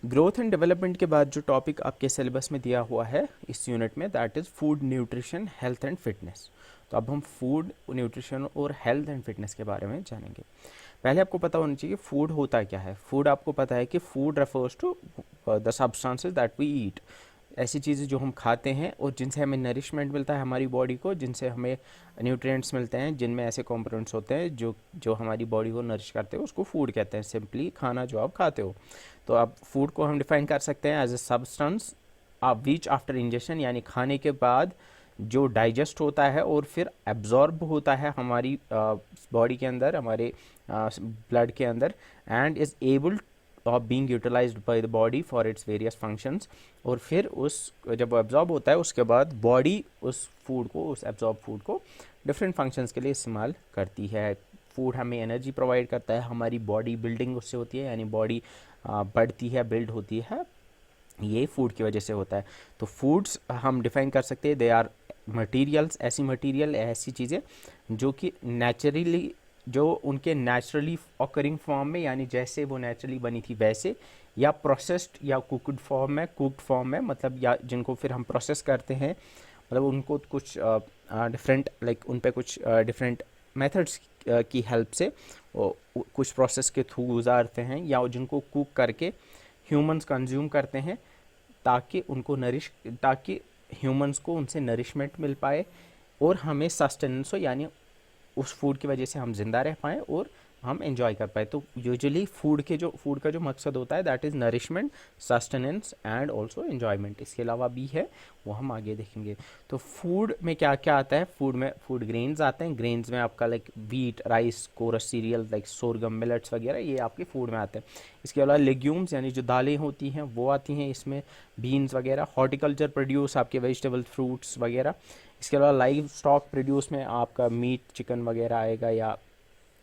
Growth and development के बाद जो टॉपिक आपके सिलेबस में दिया हुआ है इस यूनिट में, that is food, nutrition, health and fitness. तो अब हम फूड, न्यूट्रिशन और हेल्थ एंड फिटनेस के बारे में जानेंगे। पहले आपको पता होना चाहिए फूड होता क्या है। फूड आपको पता है कि food refers to the substances that we eat, ऐसी चीज़ें जो हम खाते हैं और जिनसे हमें नरिशमेंट मिलता है हमारी बॉडी को, जिनसे हमें न्यूट्रिएंट्स मिलते हैं, जिनमें ऐसे कंपोनेंट्स होते हैं जो जो हमारी बॉडी को नरिश करते हैं, उसको फूड कहते हैं। सिंपली खाना जो आप खाते हो। तो अब फूड को हम डिफाइन कर सकते हैं as a substance which after ingestion, यानी खाने के बाद जो डाइजेस्ट होता है और फिर एब्जॉर्ब होता है हमारी बॉडी के अंदर, हमारे ब्लड के अंदर, and is able of being utilised by the body for its various functions. और फिर उस जब वो एब्जॉर्ब होता है उसके बाद बॉडी उस फूड को, उस एब्जॉर्ब फूड को डिफरेंट फंक्शंस के लिए इस्तेमाल करती है। फूड हमें एनर्जी प्रोवाइड करता है, हमारी बॉडी बिल्डिंग उससे होती है, यानी बॉडी बढ़ती है, बिल्ड होती है, ये फूड की वजह से होता है। तो फूड्स हम डिफाइन कर सकते हैं, दे आर मटेरियल्स, ऐसी मटेरियल, ऐसी चीज़ें जो कि नेचुरली, जो उनके नेचुरली ऑकरिंग फॉर्म में, यानी जैसे वो नेचुरली बनी थी वैसे, या प्रोसेस्ड या कुकड फॉर्म में, कुकड फॉर्म में मतलब, या जिनको फिर हम प्रोसेस करते हैं, मतलब उनको कुछ डिफरेंट लाइक उन पे कुछ डिफरेंट मेथड्स की हेल्प से कुछ प्रोसेस के थ्रू गुजारते हैं, या जिनको कुक करके ह्यूमंस कंज्यूम करते हैं ताकि उनको ताकि ह्यूमंस को उनसे नरिशमेंट मिल पाए और हमें सस्टेनेंस हो, यानी उस फूड की वजह से हम ज़िंदा रह पाएँ और हम एंजॉय कर पाए। तो यूजुअली फूड का जो मकसद होता है that is nourishment, sustenance and also enjoyment. इसके अलावा भी है, वो हम आगे देखेंगे। तो फूड में क्या क्या आता है? फूड में फूड ग्रेन्स आते हैं। ग्रेन्स में आपका like wheat, rice, coarse cereal like sorghum, millets वगैरह, ये आपके फूड में आते हैं। इसके अलावा लेग्यूम्स यानी जो दालें होती हैं वो आती हैं इसमें, बीन्स वगैरह। हॉर्टिकल्चर प्रोड्यूस आपके वेजिटेबल, फ्रूट्स वगैरह। इसके अलावा लाइव स्टॉक प्रोड्यूस में आपका मीट, चिकन वगैरह आएगा, या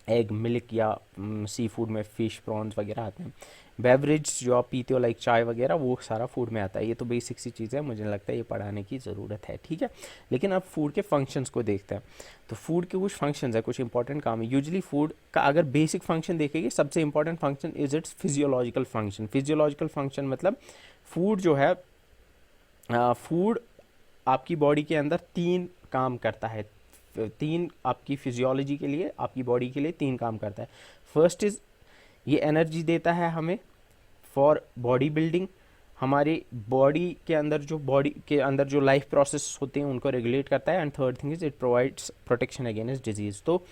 एग, मिल्क, या सी फूड में फ़िश, प्रॉन्स वगैरह आते हैं। बेवरेज जो आप पीते हो लाइक चाय वगैरह, वो सारा फूड में आता है। ये तो बेसिक सी चीज़ है, मुझे लगता है ये पढ़ाने की ज़रूरत है, ठीक है। लेकिन अब फूड के फंक्शंस को देखते हैं। तो फूड के कुछ फंक्शंस है, कुछ इंपॉर्टेंट काम है। यूजुअली फूड का अगर बेसिक फंक्शन देखेंगे, सबसे important function is it's physiological function. Physiological function मतलब फूड जो है, फूड आपकी बॉडी के अंदर तीन काम करता है। तीन आपकी फिजियोलॉजी के लिए, आपकी बॉडी के लिए तीन काम करता है। फर्स्ट इज, ये एनर्जी देता है हमें फॉर बॉडी बिल्डिंग। हमारे बॉडी के अंदर जो लाइफ प्रोसेस होते हैं उनको रेगुलेट करता है। And third thing is it provides protection against disease. तो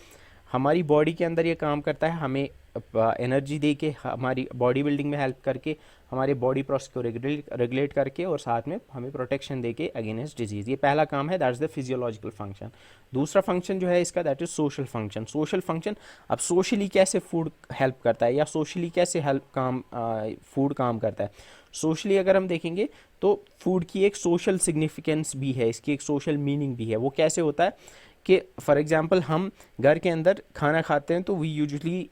हमारी बॉडी के अंदर ये काम करता है, हमें एनर्जी दे के, हमारी बॉडी बिल्डिंग में हेल्प करके, हमारे बॉडी प्रोसेस को रेगुलेट करके, और साथ में हमें प्रोटेक्शन दे के अगेंस्ट डिजीज़। ये पहला काम है, that is the physiological function. दूसरा फंक्शन जो है इसका, that is social function. Social function, अब सोशली कैसे फूड हेल्प करता है, या सोशली कैसे फूड काम करता है। सोशली अगर हम देखेंगे तो फूड की एक सोशल सिग्निफिकेंस भी है, इसकी एक सोशल मीनिंग भी है। वो कैसे होता है कि फॉर एग्जांपल हम घर के अंदर खाना खाते हैं तो वी यूजुअली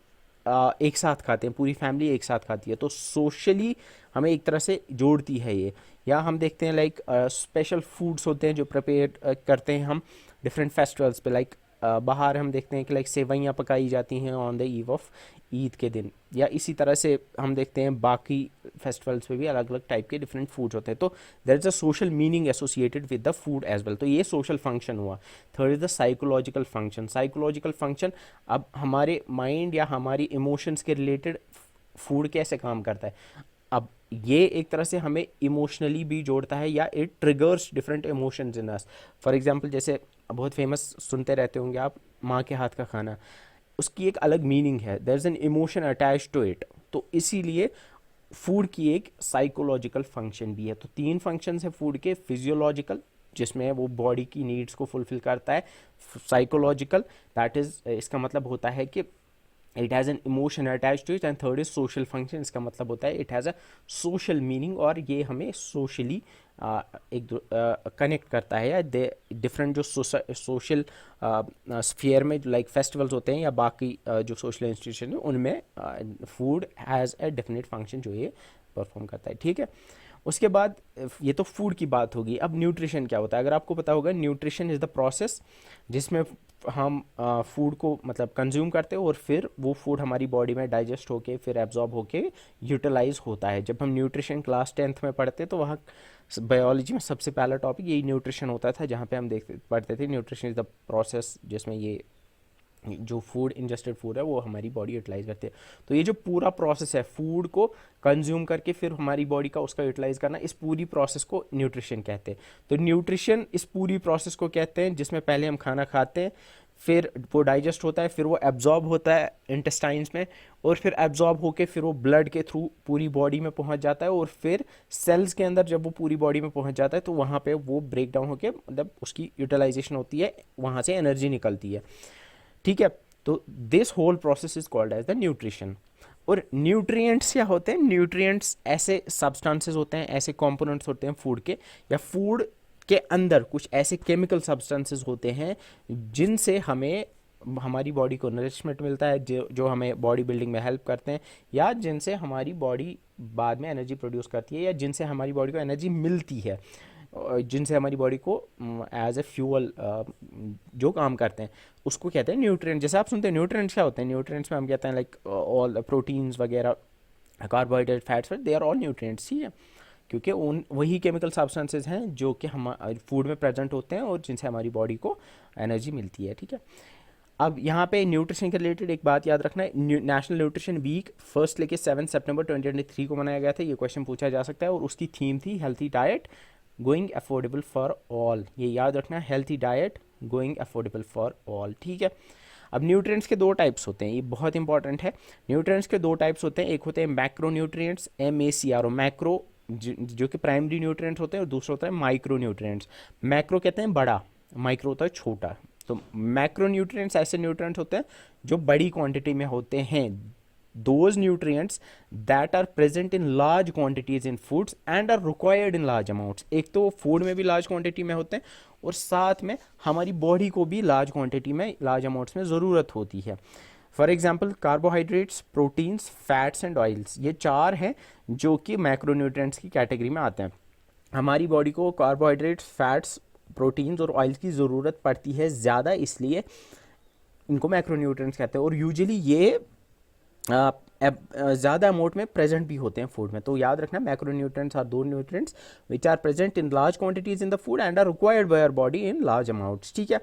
एक साथ खाते हैं, पूरी फैमिली एक साथ खाती है, तो सोशली हमें एक तरह से जोड़ती है ये। या हम देखते हैं लाइक स्पेशल फूड्स होते हैं जो प्रिपेयर करते हैं हम डिफरेंट फेस्टिवल्स पे, लाइक बाहर हम देखते हैं कि लाइक सेवइयाँ पकाई जाती हैं on the eve of Eid के दिन, या इसी तरह से हम देखते हैं बाकी फेस्टिवल्स पे भी अलग अलग टाइप के डिफरेंट फूड्स होते हैं। तो there is a social meaning associated with the food as well. तो ये सोशल फंक्शन हुआ। Third is the psychological function. Psychological function, अब हमारे माइंड या हमारी इमोशंस के रिलेटेड फूड कैसे काम करता है। अब ये एक तरह से हमें इमोशनली भी जोड़ता है, या it triggers different emotions in us. For example, जैसे बहुत फेमस सुनते रहते होंगे आप, माँ के हाथ का खाना, उसकी एक अलग मीनिंग है, there is an emotion attach to it. तो इसीलिए फूड की एक साइकोलॉजिकल फंक्शन भी है। तो तीन फंक्शंस है फूड के, फिजियोलॉजिकल जिसमें वो बॉडी की नीड्स को फुलफिल करता है, साइकोलॉजिकल दैट इज़, इसका मतलब होता है कि it has an emotion attach to it, and third is social function, इसका मतलब होता है it has a social meaning, और ये हमें सोशली एक कनेक्ट करता है, या डिफरेंट जो सोशल स्फीयर में लाइक फेस्टिवल्स होते हैं या बाकी जो सोशल इंस्टीट्यूशन है उनमें food has a definite function जो ये परफॉर्म करता है, ठीक है। उसके बाद ये तो फूड की बात होगी। अब न्यूट्रिशन क्या होता है? अगर आपको पता होगा, न्यूट्रिशन इज़ द प्रोसेस जिसमें हम फूड को मतलब कंज्यूम करते हैं और फिर वो फूड हमारी बॉडी में डाइजेस्ट होके फिर एब्जॉर्ब होके यूटिलाइज होता है। जब हम न्यूट्रिशन क्लास 10th में पढ़ते तो वहाँ बायोलॉजी में सबसे पहला टॉपिक यही न्यूट्रिशन होता था, जहाँ पे हम देखते पढ़ते थे न्यूट्रिशन इज़ द प्रोसेस जिसमें ये जो फूड इंजेस्टेड फूड है वो हमारी बॉडी यूटिलाइज करती है। तो ये जो पूरा प्रोसेस है फूड को कंज्यूम करके फिर हमारी बॉडी का उसका यूटिलाइज करना, इस पूरी प्रोसेस को न्यूट्रिशन कहते हैं। तो न्यूट्रिशन इस पूरी प्रोसेस को कहते हैं जिसमें पहले हम खाना खाते हैं, फिर वो डाइजेस्ट होता है, फिर वो एब्जॉर्ब होता है इंटेस्टाइन्स में, और फिर एब्जॉर्ब होके फिर वो ब्लड के थ्रू पूरी बॉडी में पहुंच जाता है, और फिर सेल्स के अंदर जब वो पूरी बॉडी में पहुंच जाता है तो वहाँ पे वो ब्रेक डाउन होके मतलब उसकी यूटिलाइजेशन होती है, वहाँ से एनर्जी निकलती है। ठीक है, तो this whole process is called as the nutrition. और न्यूट्रिएंट्स क्या होते हैं? न्यूट्रिएंट्स ऐसे सब्सटेंसेस होते हैं, ऐसे कंपोनेंट्स होते हैं फूड के, या फूड के अंदर कुछ ऐसे केमिकल सब्सटेंसेस होते हैं जिनसे हमें हमारी बॉडी को नरिशमेंट मिलता है, जो हमें बॉडी बिल्डिंग में हेल्प करते हैं, या जिनसे हमारी बॉडी बाद में एनर्जी प्रोड्यूस करती है, या जिनसे हमारी बॉडी को एनर्जी मिलती है, जिनसे हमारी बॉडी को एज ए फ्यूअल जो काम करते हैं उसको कहते हैं न्यूट्रिएंट। जैसे आप सुनते हैं न्यूट्रिएंट्स क्या होते हैं, न्यूट्रिएंट्स में हम कहते हैं लाइक ऑल प्रोटीन्स वगैरह, carbohydrate, fats, they are all nutrients. ठीक है, क्योंकि उन वही केमिकल सब्सटेंसेज हैं जो कि हम फूड में प्रेजेंट होते हैं और जिनसे हमारी बॉडी को एनर्जी मिलती है। ठीक है, अब यहाँ पे न्यूट्रिशन के रिलेटेड एक बात याद रखना है, नेशनल न्यूट्रिशन वीक 1 लेके 7 सितंबर 2023 को मनाया गया था। ये क्वेश्चन पूछा जा सकता है, और उसकी थीम थी healthy diet going affordable for all. ये याद रखना है, healthy diet going affordable for all. ठीक है, अब न्यूट्रिएंट्स के दो टाइप्स होते हैं, ये बहुत इंपॉर्टेंट है। न्यूट्रिएंट्स के दो टाइप्स होते हैं, एक होते हैं मैक्रो न्यूट्रिएंट्स, MACRO, मैक्रो जो कि प्राइमरी न्यूट्रिएंट्स होते हैं, और दूसरा होता है माइक्रो न्यूट्रिएंट्स। मैक्रो कहते हैं बड़ा, माइक्रो होता है छोटा। तो मैक्रो न्यूट्रिएंट्स ऐसे न्यूट्रिएंट्स होते हैं जो बड़ी क्वांटिटी में होते हैं, those nutrients that are present in large quantities in foods and are required in large amounts। एक तो फूड में भी लार्ज क्वांटिटी में होते हैं, और साथ में हमारी बॉडी को भी लार्ज क्वांटिटी में लार्ज अमाउंट्स में ज़रूरत होती है। For example carbohydrates, proteins, fats and oils, ये चार हैं जो कि मैक्रोन्यूट्रिएंट्स की कैटेगरी में आते हैं। हमारी बॉडी को कार्बोहाइड्रेट्स, फैट्स, प्रोटीन्स और ऑयल्स की ज़रूरत पड़ती है ज़्यादा, इसलिए इनको मैक्रोन्यूट्रिएंट्स कहते हैं। और यूजुअली ये ज़्यादा अमाउंट में प्रेजेंट भी होते हैं फूड में। तो याद रखना, मैक्रोन्यूट्रिएंट्स आर दो nutrients which are present in large quantities in the food and are required by our body in large amounts. ठीक है,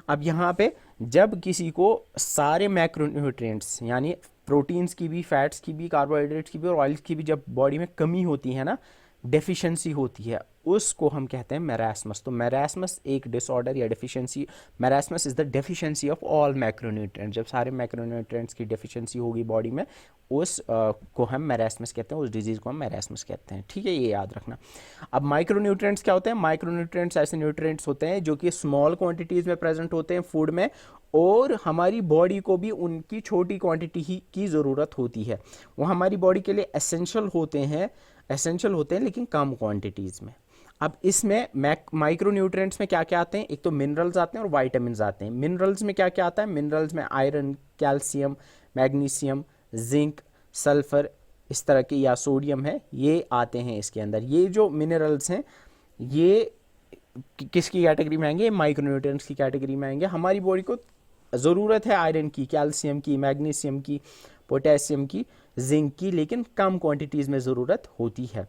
अब यहाँ पे जब किसी को सारे मैक्रोन्यूट्रिएंट्स यानी प्रोटीन्स की भी, फैट्स की भी, कार्बोहाइड्रेट्स की भी और ऑयल्स की भी जब बॉडी में कमी होती है ना, डेफिशिएंसी होती है, उसको हम कहते हैं मैरास्मस। तो मैरास्मस एक डिसऑर्डर या deficiency, marasmus is the deficiency of all macronutrients. जब सारे मैक्रोन्यूट्रिएंट्स की डेफिशिएंसी होगी बॉडी में, उस को हम मैरास्मस कहते हैं, उस डिजीज़ को हम मैरास्मस कहते हैं। ठीक है, ये याद रखना। अब माइक्रोन्यूट्रिएंट्स क्या होते हैं? माइक्रोन्यूट्रिएंट्स ऐसे न्यूट्रिएंट्स होते हैं जो कि स्मॉल क्वांटिटीज़ में प्रेजेंट होते हैं फूड में, और हमारी बॉडी को भी उनकी छोटी क्वांटिटी ही की ज़रूरत होती है। वो हमारी बॉडी के लिए एसेंशियल होते हैं लेकिन कम क्वांटिटीज़ में। अब इसमें माइक्रो न्यूट्रिएंट्स में क्या क्या आते हैं? एक तो मिनरल्स आते हैं और वाइटामिन आते हैं। मिनरल्स में क्या क्या आता है? मिनरल्स में iron, calcium, magnesium, zinc, sulphur, इस तरह के, या सोडियम है, ये आते हैं इसके अंदर। ये जो मिनरल्स हैं ये किसकी कैटेगरी में आएंगे? माइक्रो न्यूट्रिएंट्स की कैटेगरी में आएंगे। हमारी बॉडी को ज़रूरत है आयरन की, कैल्शियम की, मैग्नीशियम की, पोटेशियम की, जिंक की, लेकिन कम क्वांटिटीज़ में ज़रूरत होती है।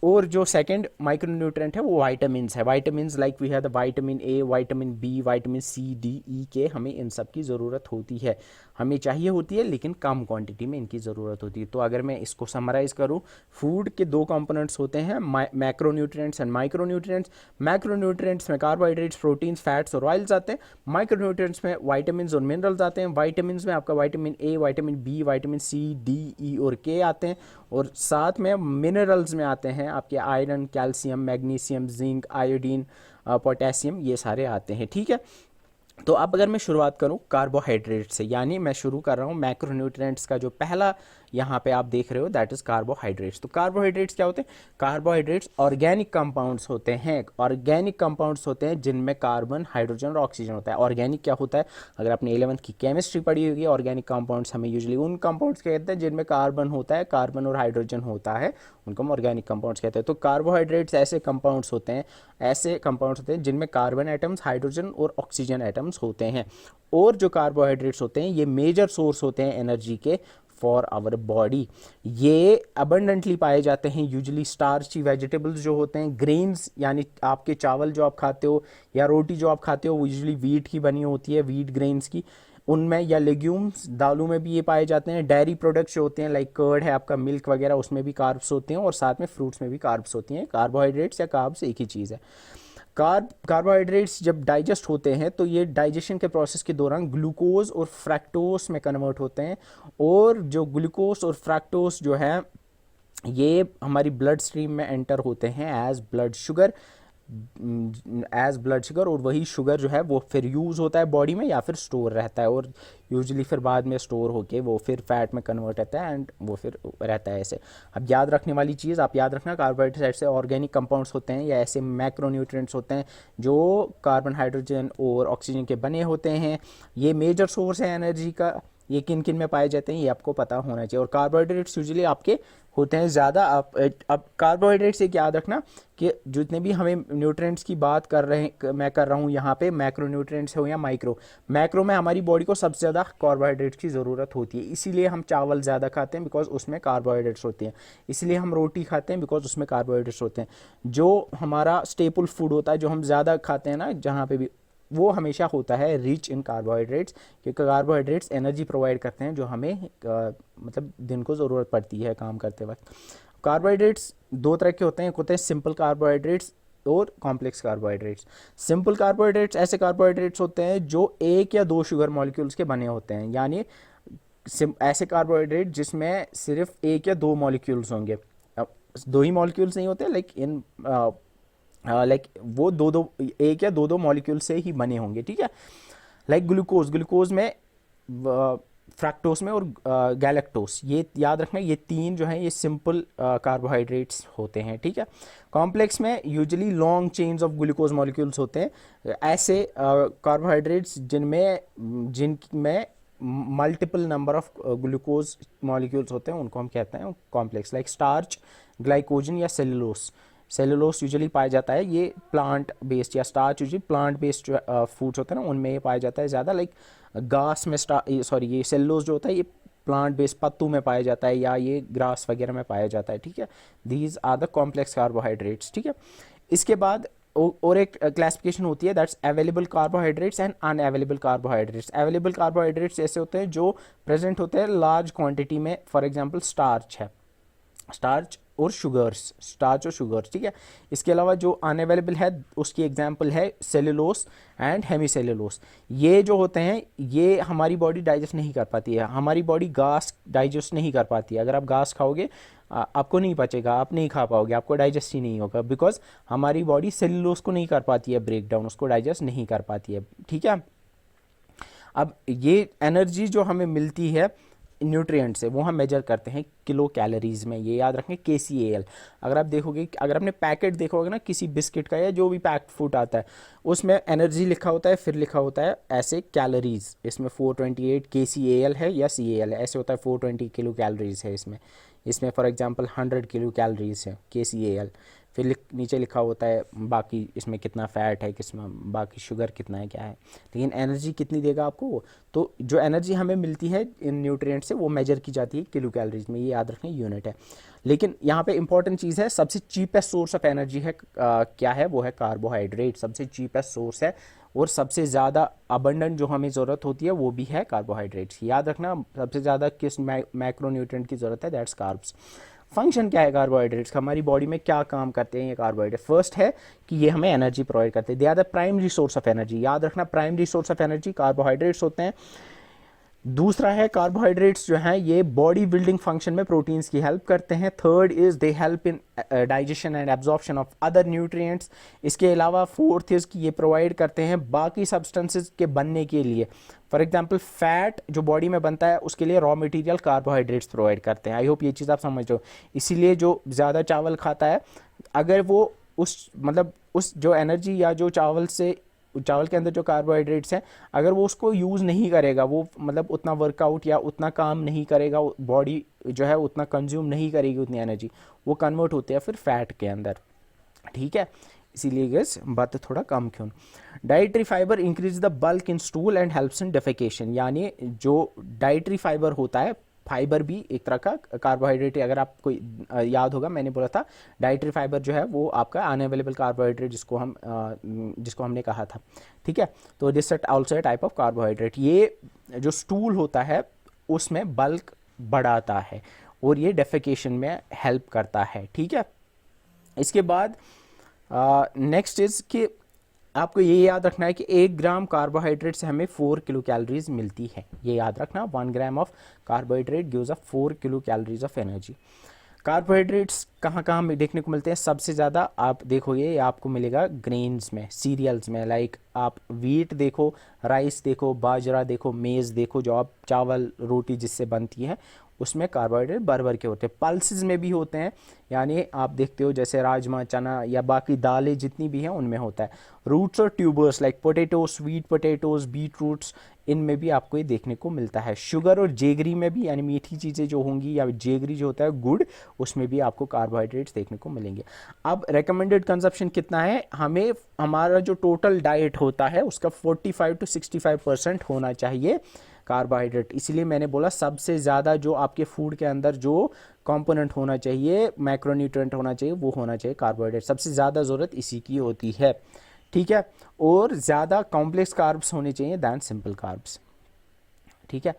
और जो सेकंड माइक्रोन्यूट्रिएंट है वो वाइटामिन्स है। Vitamins like we have the vitamin A, vitamin B, vitamin C, D, E K, हमें इन सब की ज़रूरत होती है, हमें चाहिए होती है, लेकिन कम क्वांटिटी में इनकी ज़रूरत होती है। तो अगर मैं इसको समराइज करूँ, फूड के दो कंपोनेंट्स होते हैं, मैक्रोन्यूट्रिएंट्स एंड माइक्रोन्यूट्रिएंट्स। मैक्रोन्यूट्रिएंट्स में कार्बोहाइड्रेट्स, प्रोटीन्स, फैट्स और ऑयल्स आते हैं। माइक्रोन्यूट्रिएंट्स में वाइटामिन्स और मिनरल्स आते हैं। वाइटामिन्स में आपका vitamin A, vitamin B, vitamin C, D, E और के आते हैं, और साथ में मिनरल्स में आते हैं आपके iron, calcium, magnesium, zinc, iodine, potassium, ये सारे आते हैं। ठीक है, तो अब अगर मैं शुरुआत करूं कार्बोहाइड्रेट से, यानी मैं शुरू कर रहा हूं मैक्रोन्यूट्रिएंट्स का जो पहला यहाँ पे आप देख रहे हो दैट इज कार्बोहाइड्रेट्स। तो कार्बोहाइड्रेट्स क्या होते हैं? कार्बोहाइड्रेट्स ऑर्गेनिक कंपाउंड्स होते हैं, ऑर्गेनिक कंपाउंड्स होते हैं जिनमें कार्बन, हाइड्रोजन और ऑक्सीजन होता है। ऑर्गेनिक क्या होता है? अगर आपने 11th की केमिस्ट्री पढ़ी होगी, ऑर्गेनिक कंपाउंड्स हमें यूजुअली उन कंपाउंड्स कहते हैं जिनमें कार्बन होता है, कार्बन और हाइड्रोजन होता है, उनको हम ऑर्गेनिक कंपाउंड्स कहते हैं। तो कार्बोहाइड्रेट्स ऐसे कंपाउंड्स होते हैं, ऐसे कंपाउंड्स होते हैं जिनमें कार्बन एटम्स, हाइड्रोजन और ऑक्सीजन एटम्स होते हैं। और जो कार्बोहाइड्रेट्स होते हैं ये मेजर सोर्स होते हैं एनर्जी के फॉर आवर बॉडी। ये अबंडेंटली पाए जाते हैं यूजुअली स्टार्ची वेजिटेबल्स जो होते हैं, ग्रेन्स यानी आपके चावल जो आप खाते हो या रोटी जो आप खाते हो वो यूजुअली वीट की बनी होती है, वीट ग्रेन्स की, उनमें, या लेग्यूम्स, दालों में भी ये पाए जाते हैं। डेयरी प्रोडक्ट्स जो होते हैं लाइक कर्ड है आपका, मिल्क वगैरह, उसमें भी कार्ब्स होते हैं और साथ में फ्रूट्स में भी कार्ब्स होती हैं। कार्बोहाइड्रेट्स या कार्ब्स एक ही चीज़ है। कार्बोहाइड्रेट्स जब डाइजेस्ट होते हैं तो ये डाइजेशन के प्रोसेस के दौरान ग्लूकोज और फ्रैक्टोस में कन्वर्ट होते हैं, और जो ग्लूकोज और फ्रैक्टोस जो है ये हमारी ब्लड स्ट्रीम में एंटर होते हैं एज ब्लड शुगर, और वही शुगर जो है वो फिर यूज़ होता है बॉडी में या फिर स्टोर रहता है, और यूजुअली फिर बाद में स्टोर होके वो फिर फैट में कन्वर्ट होता है एंड वो फिर रहता है ऐसे। अब याद रखने वाली चीज़, आप याद रखना, कार्बोहाइड्रेट्स ऐसे ऑर्गेनिक कंपाउंड्स होते हैं या ऐसे मैक्रोन्यूट्रिएंट्स होते हैं जो कार्बन, हाइड्रोजन और ऑक्सीजन के बने होते हैं। ये मेजर सोर्स है एनर्जी का। ये किन किन में पाए जाते हैं ये आपको पता होना चाहिए। और कार्बोहाइड्रेट्स यूजुअली आपके होते हैं ज़्यादा। अब कार्बोहाइड्रेट्स एक याद रखना कि जितने भी हमें न्यूट्रिएंट्स की बात कर रहे हैं, मैं कर रहा हूँ यहाँ पे, मैक्रो न्यूट्रिएंट्स हो या माइक्रो, मैक्रो में हमारी बॉडी को सबसे ज़्यादा कार्बोहाइड्रेट्स की ज़रूरत होती है, इसीलिए हम चावल ज़्यादा खाते हैं बिकॉज उसमें कार्बोहाइड्रेट्स होते हैं। इसलिए हम रोटी खाते हैं बिकॉज उसमें कार्बोहाइड्रेट्स होते हैं। जो हमारा स्टेपल फूड होता है जो हम ज़्यादा खाते हैं ना जहाँ पे भी, वो हमेशा होता है रिच इन कार्बोहाइड्रेट्स, क्योंकि कार्बोहाइड्रेट्स एनर्जी प्रोवाइड करते हैं जो हमें मतलब दिन को ज़रूरत पड़ती है काम करते वक्त। कार्बोहाइड्रेट्स दो तरह के होते हैं, एक होते हैं सिंपल कार्बोहाइड्रेट्स और कॉम्प्लेक्स कार्बोहाइड्रेट्स। सिंपल कार्बोहाइड्रेट्स ऐसे कार्बोहाइड्रेट्स होते हैं जो एक या दो शुगर मॉलिक्यूल्स के बने होते हैं, यानी ऐसे कार्बोहाइड्रेट जिसमें सिर्फ एक या दो मॉलिक्यूल्स होंगे। दो ही मॉलिक्यूल्स नहीं होते, लाइक वो दो एक या दो मॉलिक्यूल से ही बने होंगे, ठीक है। लाइक ग्लूकोज में, फ्रैक्टोस में और गैलेक्टोस, ये याद रखना, ये तीन जो हैं ये सिंपल कार्बोहाइड्रेट्स होते हैं, ठीक है। कॉम्प्लेक्स में usually long chains of glucose molecules होते हैं, ऐसे कार्बोहाइड्रेट्स जिनमें multiple number of glucose molecules होते हैं, उनको हम कहते हैं कॉम्प्लेक्स। लाइक स्टार्च, ग्लाइकोजन या सेलुलोस यूजुअली पाया जाता है, ये प्लांट बेस्ड, या स्टार्च यूजुअली प्लांट बेस्ड जो फूड्स होते हैं ना उनमें ये पाया जाता है ज़्यादा। लाइक घास में ये सेलुलोस जो होता है ये प्लांट बेस्ड पत्तों में पाया जाता है या ये ग्रास वगैरह में पाया जाता है, ठीक है। These are the complex carbohydrates, ठीक है। इसके बाद और एक क्लासिफिकेशन होती है, that's available carbohydrates and unavailable carbohydrates. Available carbohydrates ऐसे होते हैं जो प्रेजेंट होते हैं लार्ज क्वांटिटी में, फॉर एग्जांपल स्टार्च है, स्टार्च और शुगर्स, ठीक है। इसके अलावा जो अनअवेलेबल है उसकी एग्जांपल है सेलुलोस एंड हेमीसेलुलोस। ये जो होते हैं ये हमारी बॉडी डाइजेस्ट नहीं कर पाती है, हमारी बॉडी घास डाइजेस्ट नहीं कर पाती है। अगर आप घास खाओगे आपको नहीं पचेगा, आप नहीं खा पाओगे, आपको डाइजेस्ट ही नहीं होगा, बिकॉज हमारी बॉडी सेलुलोस को नहीं कर पाती है ब्रेक डाउन, उसको डाइजेस्ट नहीं कर पाती है, ठीक है। अब ये एनर्जी जो हमें मिलती है न्यूट्रिएंट से वो हम मेजर करते हैं किलो कैलोरीज में, ये याद रखें KCAL। अगर आप देखोगे, अगर आपने पैकेट देखा होगा ना किसी बिस्किट का या जो भी पैक्ड फूड आता है उसमें एनर्जी लिखा होता है, फिर लिखा होता है ऐसे कैलोरीज, इसमें 428 KCAL है या CAL है, ऐसे होता है 420 किलो कैलोरीज है इसमें फॉर एग्जांपल 100 किलो कैलोरीज है KCAL। फिर नीचे लिखा होता है बाकी इसमें कितना फ़ैट है, किसमें बाकी शुगर कितना है, क्या है, लेकिन एनर्जी कितनी देगा आपको वो। तो जो एनर्जी हमें मिलती है इन न्यूट्रिएंट से वो मेजर की जाती है किलो कैलोरीज में, ये याद रखने यूनिट है। लेकिन यहाँ पे इंपॉर्टेंट चीज़ है, सबसे चीपेस्ट सोर्स ऑफ एनर्जी है क्या है, वो है कार्बोहाइड्रेट, सबसे चीपेस्ट सोर्स है, और सबसे ज़्यादा अबंडेंट जो हमें ज़रूरत होती है वो भी है कार्बोहाइड्रेट्स। याद रखना सबसे ज़्यादा किस मैक्रोन्यूट्रिएंट की ज़रूरत है, दैट्स कार्ब्स। फंक्शन क्या है कार्बोहाइड्रेट्स का, हमारी बॉडी में क्या काम करते हैं ये कार्बोहाइड्रेट। फर्स्ट है कि ये हमें एनर्जी प्रोवाइड करते हैं, they are the primary source of energy. याद रखना primary source of energy carbohydrates होते हैं। दूसरा है कार्बोहाइड्रेट्स जो हैं ये बॉडी बिल्डिंग फंक्शन में प्रोटीन्स की हेल्प करते हैं। Third is they help in digestion and absorption of other nutrients. इसके अलावा फोर्थ इज़ कि ये प्रोवाइड करते हैं बाकी सब्सटेंसेस के बनने के लिए। फॉर एग्जांपल फैट जो बॉडी में बनता है उसके लिए रॉ मटेरियल कार्बोहाइड्रेट्स प्रोवाइड करते हैं। आई होप ये चीज़ आप समझ रहे हो। इसीलिए जो ज़्यादा चावल खाता है अगर वो उस जो एनर्जी या जो चावल के अंदर जो कार्बोहाइड्रेट्स हैं अगर वो उसको यूज़ नहीं करेगा, वो उतना वर्कआउट या उतना काम नहीं करेगा, बॉडी जो है उतना कंज्यूम नहीं करेगी उतनी एनर्जी, वो कन्वर्ट होते हैं फिर फैट के अंदर। ठीक है, इसीलिए गैस बात थोड़ा कम क्यों। Dietary fibre increase the bulk in stool and helps in defecation. यानी जो डाइटरी फाइबर होता है, फाइबर भी एक तरह का कार्बोहाइड्रेट है। अगर आपको याद होगा मैंने बोला था डाइटरी फाइबर जो है वो आपका अनअवेलेबल कार्बोहाइड्रेट जिसको हमने कहा था। ठीक है, तो this also a type of carbohydrate. ये जो स्टूल होता है उसमें बल्क बढ़ाता है और ये डेफिकेशन में हेल्प करता है। ठीक है, इसके बाद नेक्स्ट इज़ कि आपको ये याद रखना है कि 1 ग्राम कार्बोहाइड्रेट से हमें 4 किलो कैलोरीज मिलती है। ये याद रखना, 1 gram of carbohydrate gives a 4 kilo calories of energy. Carbohydrates कहाँ कहाँ में देखने को मिलते हैं? सबसे ज़्यादा आप देखोगे ये आपको मिलेगा ग्रेन्स में, सीरियल्स में। लाइक आप वीट देखो, राइस देखो, बाजरा देखो, मेज़ देखो, जो आप चावल रोटी जिससे बनती है उसमें कार्बोहाइड्रेट भर भर के होते हैं। पल्सेस में भी होते हैं, यानी आप देखते हो जैसे राजमा, चना या बाकी दालें जितनी भी हैं उनमें होता है। रूट्स और tubers like potato, sweet potatoes, beet roots, इनमें भी आपको ये देखने को मिलता है। शुगर और जेगरी में भी, यानी मीठी चीज़ें जो होंगी या जेगरी जो होता है गुड़, उसमें भी आपको कार्बोहाइड्रेट्स देखने को मिलेंगे। अब रेकमेंडेड कंजप्शन कितना है? हमें हमारा जो टोटल डाइट होता है उसका 45 to 65% होना चाहिए कार्बोहाइड्रेट। इसलिए मैंने बोला सबसे ज़्यादा जो आपके फूड के अंदर जो कंपोनेंट होना चाहिए, मैक्रोन्यूट्रिएंट होना चाहिए, वो होना चाहिए कार्बोहाइड्रेट। सबसे ज़्यादा ज़रूरत इसी की होती है। ठीक है, और ज़्यादा कॉम्प्लेक्स कार्ब्स होने चाहिए दैन सिंपल कार्ब्स। ठीक है,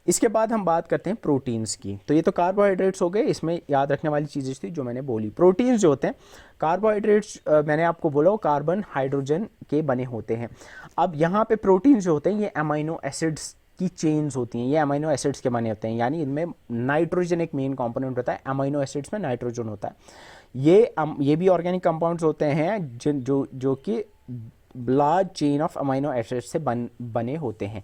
इसके बाद हम बात करते हैं प्रोटीन्स की। तो ये तो कार्बोहाइड्रेट्स हो गए, इसमें याद रखने वाली चीज़ें थी जो मैंने बोली। प्रोटीन्स जो होते हैं, कार्बोहाइड्रेट्स मैंने आपको बोला वो कार्बन हाइड्रोजन के बने होते हैं। अब यहाँ पे प्रोटीन्स जो होते हैं ये अमाइनो एसिड्स की चेन्स होती हैं, ये अमाइनो एसिड्स के बने होते हैं। यानी इनमें नाइट्रोजन एक मेन कंपोनेंट होता है, अमाइनो एसिड्स में नाइट्रोजन होता है। ये भी ऑर्गेनिक कंपाउंड्स होते हैं जो कि large chain of amino acids से बने होते हैं।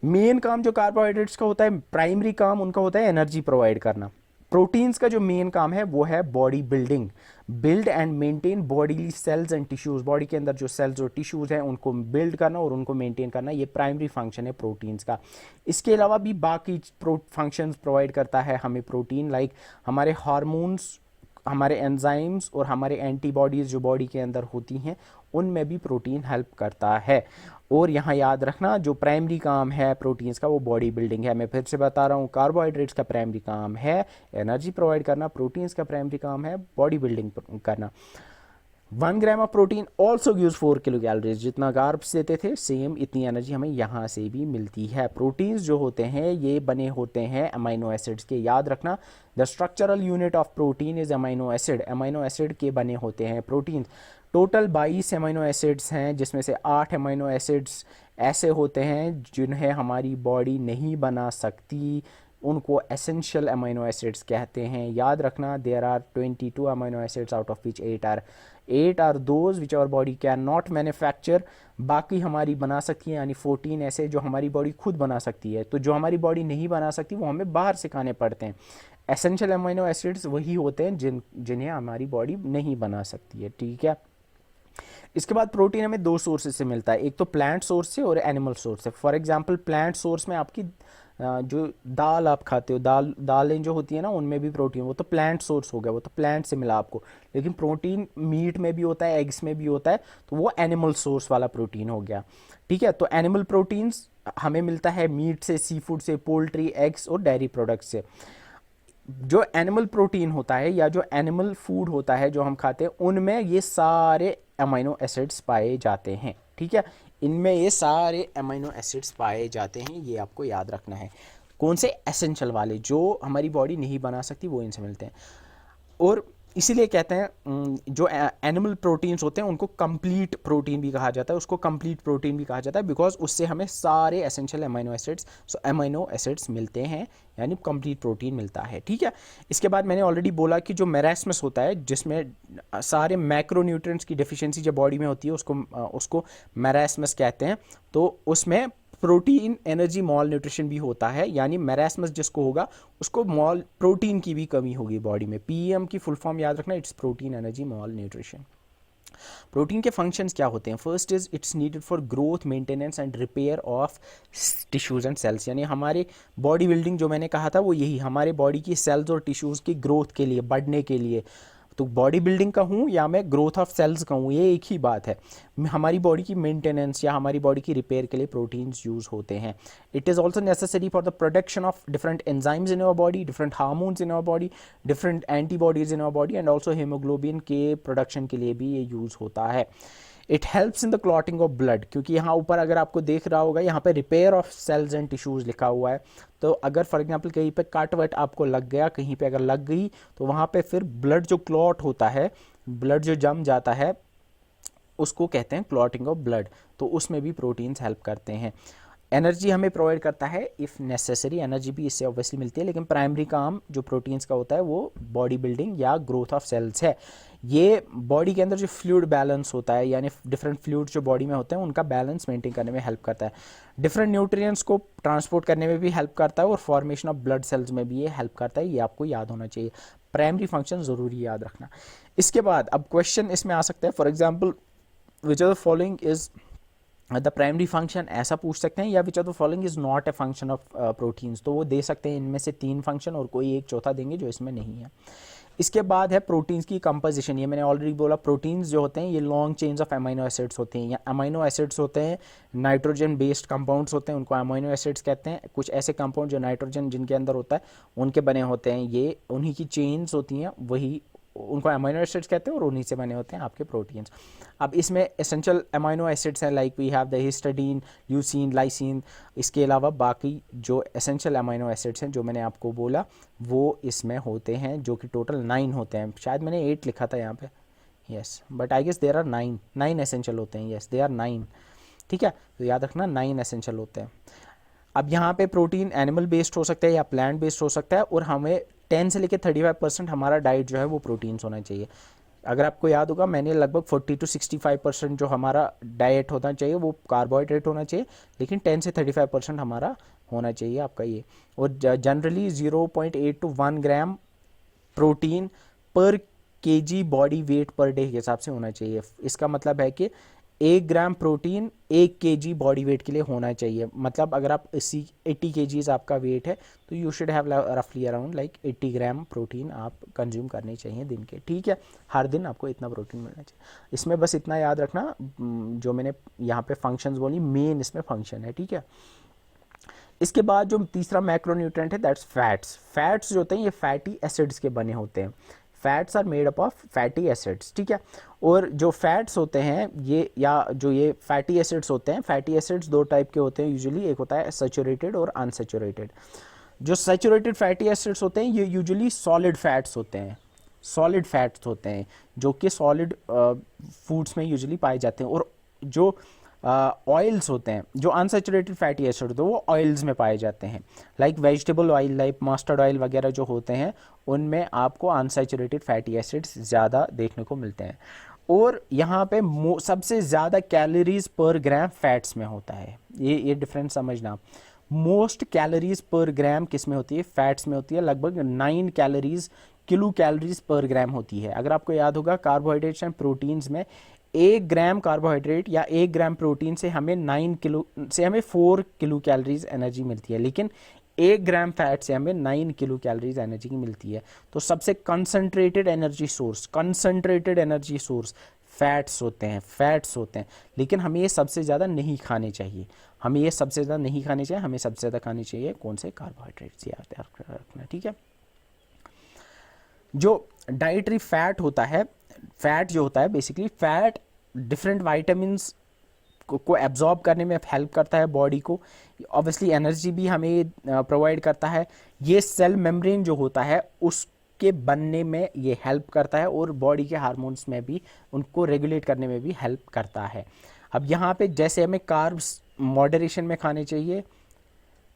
मेन काम जो कार्बोहाइड्रेट्स का होता है, प्राइमरी काम उनका होता है एनर्जी प्रोवाइड करना। प्रोटीन्स का जो मेन काम है वो है body building, build and maintain body cells and tissues. Body के अंदर जो सेल्स और टिश्यूज हैं उनको बिल्ड करना और उनको मेंटेन करना, ये प्राइमरी फंक्शन है प्रोटीन्स का। इसके अलावा भी बाकी फंक्शंस प्रोवाइड करता है हमें प्रोटीन, लाइक हमारे हार्मोन्स, हमारे एंजाइम्स और हमारे एंटीबॉडीज़ जो बॉडी के अंदर होती हैं उनमें भी प्रोटीन हेल्प करता है। और यहाँ याद रखना जो प्राइमरी काम है प्रोटीन्स का वो बॉडी बिल्डिंग है। मैं फिर से बता रहा हूँ, कार्बोहाइड्रेट्स का प्राइमरी काम है एनर्जी प्रोवाइड करना, प्रोटीन्स का प्राइमरी काम है बॉडी बिल्डिंग करना। 1 gram of protein also gives 4 kilo calories. जितना कार्ब्स देते थे सेम इतनी एनर्जी हमें यहाँ से भी मिलती है। प्रोटीन्स जो होते हैं ये बने होते हैं अमाइनो एसिड्स के। याद रखना the structural unit of protein is amino acid. Amino acid के बने होते हैं प्रोटीन। टोटल 22 अमाइनो एसिड्स हैं, जिसमें से 8 अमाइनो एसिड्स ऐसे होते हैं जिन्हें हमारी बॉडी नहीं बना सकती, उनको एसेंशियल अमाइनो एसिड्स कहते हैं। याद रखना there are 22 amino acids out of which 8 are those which our body can not manufacture. बाकी हमारी बना सकती है, यानी 14 ऐसे जो हमारी बॉडी खुद बना सकती है। तो जो हमारी बॉडी नहीं बना सकती वो हमें बाहर से खाने पड़ते हैं। एसेंशियल अमाइनो एसिड्स वही होते हैं जिन्हें हमारी बॉडी नहीं बना सकती है। ठीक है, इसके बाद प्रोटीन हमें 2 सोर्सेज से मिलता है, एक तो प्लांट सोर्स से और एनिमल सोर्स से। फॉर एग्जांपल प्लांट सोर्स में आपकी जो दाल आप खाते हो, दालें जो होती है ना उनमें भी प्रोटीन, वो तो प्लांट सोर्स हो गया, वो तो प्लांट से मिला आपको। लेकिन प्रोटीन मीट में भी होता है, एग्स में भी होता है, तो वो एनिमल सोर्स वाला प्रोटीन हो गया। ठीक है, तो एनिमल प्रोटीन्स हमें मिलता है मीट से, सी फूड से, पोल्ट्री, एग्स और डेयरी प्रोडक्ट से। जो एनिमल प्रोटीन होता है या जो एनिमल फूड होता है जो हम खाते हैं उनमें ये सारे अमाइनो एसिड्स पाए जाते हैं। ठीक है, इनमें ये सारे अमाइनो एसिड्स पाए जाते हैं, ये आपको याद रखना है। कौन से? एसेंशियल वाले, जो हमारी बॉडी नहीं बना सकती वो इनसे मिलते हैं। और इसीलिए कहते हैं जो एनिमल प्रोटीन्स होते हैं उनको कंप्लीट प्रोटीन भी कहा जाता है, उसको कंप्लीट प्रोटीन भी कहा जाता है, बिकॉज उससे हमें सारे एसेंशियल अमाइनो एसिड्स मिलते हैं, यानी कंप्लीट प्रोटीन मिलता है। ठीक है, इसके बाद मैंने ऑलरेडी बोला कि जो मेरास्मस होता है जिसमें सारे मैक्रोन्यूट्रिएंट्स की डेफिशिएंसी जब बॉडी में होती है उसको मेरास्मस कहते हैं। तो उसमें प्रोटीन एनर्जी मॉल न्यूट्रिशन भी होता है, यानी मेरास्मस जिसको होगा उसको मॉल प्रोटीन की भी कमी होगी बॉडी में। पीएम की फुल फॉर्म याद रखना, it's protein energy malnutrition. Protein के फंक्शंस क्या होते हैं? First is it's needed for growth, maintenance and repair of tissues and cells, यानी हमारे बॉडी बिल्डिंग जो मैंने कहा था वो यही, हमारे बॉडी की सेल्स और टिश्यूज़ की ग्रोथ के लिए, बढ़ने के लिए। तो बॉडी बिल्डिंग का हूँ या मैं ग्रोथ ऑफ सेल्स का हूँ, ये एक ही बात है। हमारी बॉडी की मेंटेनेंस या हमारी बॉडी की रिपेयर के लिए प्रोटीन्स यूज़ होते हैं। It is also necessary for the production of different enzymes in our body, different hormones in our body, different antibodies in our body, and also haemoglobin के production के लिए भी ये यूज़ होता है। It helps in the clotting of blood, क्योंकि यहाँ ऊपर अगर आपको देख रहा होगा यहाँ पे repair of cells and tissues लिखा हुआ है। तो अगर फॉर एग्जांपल कहीं पे कट वट आपको लग गया, कहीं पे अगर लग गई, तो वहाँ पे फिर ब्लड जो क्लॉट होता है, ब्लड जो जम जाता है, उसको कहते हैं क्लॉटिंग ऑफ ब्लड। तो उसमें भी प्रोटीन्स हेल्प करते हैं। एनर्जी हमें प्रोवाइड करता है इफ़ नेसेसरी, एनर्जी भी इससे ऑब्वियसली मिलती है, लेकिन प्राइमरी काम जो प्रोटीन्स का होता है वो बॉडी बिल्डिंग या ग्रोथ ऑफ सेल्स है। ये बॉडी के अंदर जो फ्लूइड बैलेंस होता है, यानी डिफरेंट फ्लूइड्स जो बॉडी में होते हैं उनका बैलेंस मेंटेन करने में हेल्प करता है। डिफरेंट न्यूट्रिएंट्स को ट्रांसपोर्ट करने में भी हेल्प करता है, और फॉर्मेशन ऑफ ब्लड सेल्स में भी ये हेल्प करता है। ये आपको याद होना चाहिए, प्राइमरी फंक्शन ज़रूरी याद रखना। इसके बाद अब क्वेश्चन इसमें आ सकता है, for example which are the following is the primary function, ऐसा पूछ सकते हैं, या which are the following is not a function of proteins. तो वो दे सकते हैं इनमें से 3 फंक्शन और कोई एक चौथा देंगे जो इसमें नहीं है। इसके बाद है प्रोटीन्स की कंपोजिशन। ये मैंने ऑलरेडी बोला, प्रोटीन्स जो होते हैं ये long chains of amino acids होते हैं, या अमाइनो एसिड्स होते हैं, नाइट्रोजन बेस्ड कंपाउंड्स होते हैं, उनको अमाइनो एसिड्स कहते हैं। कुछ ऐसे कंपाउंड जो नाइट्रोजन जिनके अंदर होता है उनके बने होते हैं, ये उन्हीं की चेन्स होती हैं, वही उनको अमाइनो एसिड्स कहते हैं, और उन्हीं से बने होते हैं आपके प्रोटीन्स। अब इसमें एसेंशियल अमाइनो एसिड्स हैं, like we have the histidine, leucine, lysine. इसके अलावा बाकी जो एसेंशियल अमाइनो एसिड्स हैं जो मैंने आपको बोला वो इसमें होते हैं, जो कि टोटल 9 होते हैं। शायद मैंने 8 लिखा था यहाँ पे, yes, but I guess there are 9 essential होते हैं, यस दे आर 9। ठीक है, तो याद रखना 9 एसेंशियल होते हैं। अब यहाँ पे प्रोटीन एनिमल बेस्ड हो सकता है या प्लांट बेस्ड हो सकता है, और हमें 10 से लेकर 35% हमारा डाइट जो है वो प्रोटीन्स होना चाहिए। अगर आपको याद होगा मैंने लगभग 40 to 65% जो हमारा डाइट होना चाहिए वो कार्बोहाइड्रेट होना चाहिए, लेकिन 10 से 35% हमारा होना चाहिए आपका ये। और जनरली 0.8 to 1 ग्राम प्रोटीन पर KG body weight per day के हिसाब से होना चाहिए। इसका मतलब है कि 1 gram protein 1 KG body weight के लिए होना चाहिए। मतलब अगर आप 80 केजीज आपका वेट है तो यू शुड हैव रफली अराउंड लाइक 80 ग्राम प्रोटीन आप कंज्यूम करने चाहिए दिन के। ठीक है, हर दिन आपको इतना प्रोटीन मिलना चाहिए। इसमें बस इतना याद रखना, जो मैंने यहाँ पे फंक्शंस बोली, मेन इसमें फंक्शन है। ठीक है, इसके बाद जो तीसरा मैक्रोन्यूट्रिएंट है दैट्स फैट्स। फैट्स जो होते हैं ये फैटी एसिड्स के बने होते हैं। Fats are made up of fatty acids. ठीक है, और जो फैट्स होते हैं ये, या जो ये फैटी एसिड्स होते हैं, फैटी एसिड्स 2 टाइप के होते हैं यूजुअली, एक होता है सैचुरेटेड और अनसैचुरेटेड। जो सैचुरेटेड फैटी एसिड्स होते हैं ये यूजुअली सॉलिड फैट्स होते हैं, सॉलिड फैट्स होते हैं जो कि सॉलिड फूड्स में यूजुअली पाए जाते हैं। और जो ऑयल्स होते हैं, जो अनसैचुरेटेड फैटी एसिड होते हैं वो ऑयल्स में पाए जाते हैं, like vegetable oil, like mustard oil वगैरह जो होते हैं उनमें आपको अनसैचुरेटेड फैटी एसिड्स ज़्यादा देखने को मिलते हैं। और यहाँ पे सबसे ज़्यादा कैलोरीज पर ग्राम फैट्स में होता है। ये डिफरेंस समझना। मोस्ट कैलोरीज पर ग्राम किस में होती है? फैट्स में होती है। लगभग 9 किलो कैलोरीज पर ग्राम होती है। अगर आपको याद होगा कार्बोहाइड्रेट्स एंड प्रोटीन्स में 1 ग्राम कार्बोहाइड्रेट या 1 ग्राम प्रोटीन से हमें 4 किलो कैलोरीज एनर्जी मिलती है, लेकिन 1 ग्राम फैट से हमें 9 किलो कैलोरीज एनर्जी की मिलती है। तो सबसे कंसंट्रेटेड एनर्जी सोर्स फैट्स होते हैं। लेकिन हमें ये सबसे ज़्यादा नहीं खाने चाहिए, हमें सबसे ज़्यादा खाने चाहिए कौन से? कार्बोहाइड्रेट्स, याद रखना। ठीक है, जो डाइटरी फैट होता है, फैट जो होता है बेसिकली, फैट डिफरेंट वाइटामिन्स को एब्जॉर्ब करने में हेल्प करता है बॉडी को। ऑब्वियसली एनर्जी भी हमें प्रोवाइड करता है। ये सेल मेम्ब्रेन जो होता है के बनने में ये हेल्प करता है और बॉडी के हार्मोन्स में भी उनको रेगुलेट करने में भी हेल्प करता है। अब यहाँ पे जैसे हमें कार्ब्स मॉडरेशन में खाने चाहिए,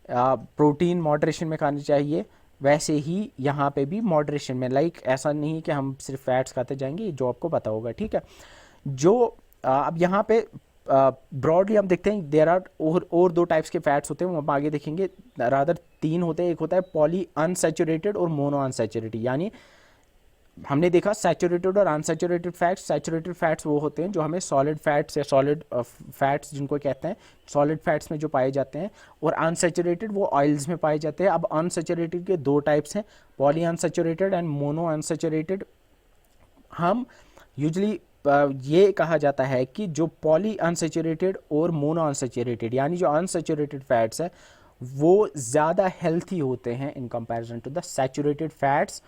प्रोटीन मॉडरेशन में खाने चाहिए, वैसे ही यहाँ पे भी मॉडरेशन में, लाइक ऐसा नहीं कि हम सिर्फ फैट्स खाते जाएंगे, जो आपको पता होगा, ठीक है। जो अब यहाँ पे ब्रॉडली हम देखते हैं देर आर और दो टाइप्स के फैट्स होते हैं, वो हम आगे देखेंगे। रादर तीन होते हैं, एक होता है पॉली अनसैचुरेटेड और मोनो अनसैचुरेटेड। यानी हमने देखा सैचुरेटेड और अनसैचुरेटेड फैट्स। सैचुरेटेड फैट्स वो होते हैं जो हमें सॉलिड फैट्स या सॉलिड फैट्स जिनको कहते हैं, सॉलिड फैट्स में जो पाए जाते हैं, और अनसैचुरेटेड वो ऑयल्स में पाए जाते हैं। अब अनसैचुरेटेड के दो टाइप्स हैं, poly unsaturated and mono unsaturated. हम यूजली ये कहा जाता है कि जो पॉली अनसैचुरेटेड और मोनो अनसैचुरेटेड, यानी जो अनसैचुरेटेड फैट्स है वो ज़्यादा हेल्थी होते हैं in comparison to the saturated fats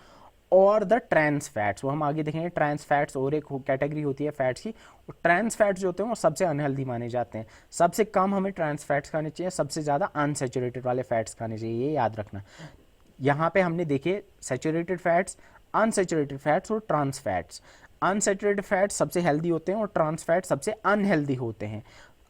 और द ट्रांस फैट्स। वो हम आगे देखेंगे। ट्रांस फैट्स और एक कैटेगरी होती है फैट्स की, और ट्रांस फैट्स जो होते हैं वो सबसे अनहेल्दी माने जाते हैं। सबसे कम हमें ट्रांस फैट्स खाने चाहिए, सबसे ज़्यादा अनसैचुरेटेड वाले फैट्स खाने चाहिए, ये याद रखना। यहाँ पे हमने देखे सैचुरेटेड फैट्स, अनसैचुरेटेड फैट्स और ट्रांस फैट्स। अनसैचुरेटेड फैट्स सबसे हेल्दी होते हैं और ट्रांस फैट सबसे अनहेल्दी होते हैं।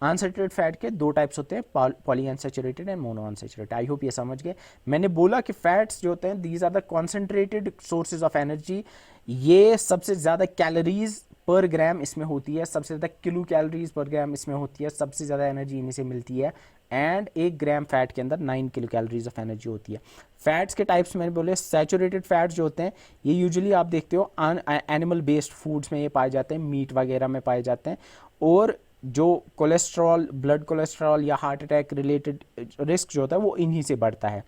अनसैचुरेटेड फैट के दो टाइप्स होते हैं, poly unsaturated and mono unsaturated. I hope ये समझ गए। मैंने बोला कि फैट्स जो होते हैं these are the concentrated sources of energy. ये सबसे ज़्यादा कैलोरीज पर ग्राम इसमें होती है, सबसे ज़्यादा किलो कैलोरीज पर ग्राम इसमें होती है, सबसे ज़्यादा एनर्जी इन्हीं से मिलती है। एंड 1 ग्राम फैट के अंदर 9 किलो कैलोरीज ऑफ एनर्जी होती है। फैट्स के टाइप्स मैंने बोले, सैचुरेटेड फैट्स जो होते हैं ये यूजुअली आप देखते हो एनिमल बेस्ड फूड्स में ये पाए जाते हैं, मीट वगैरह में पाए जाते हैं। और जो कोलेस्ट्रॉल, ब्लड कोलेस्ट्रॉल या हार्ट अटैक रिलेटेड रिस्क जो होता है वो इन्हीं से बढ़ता है।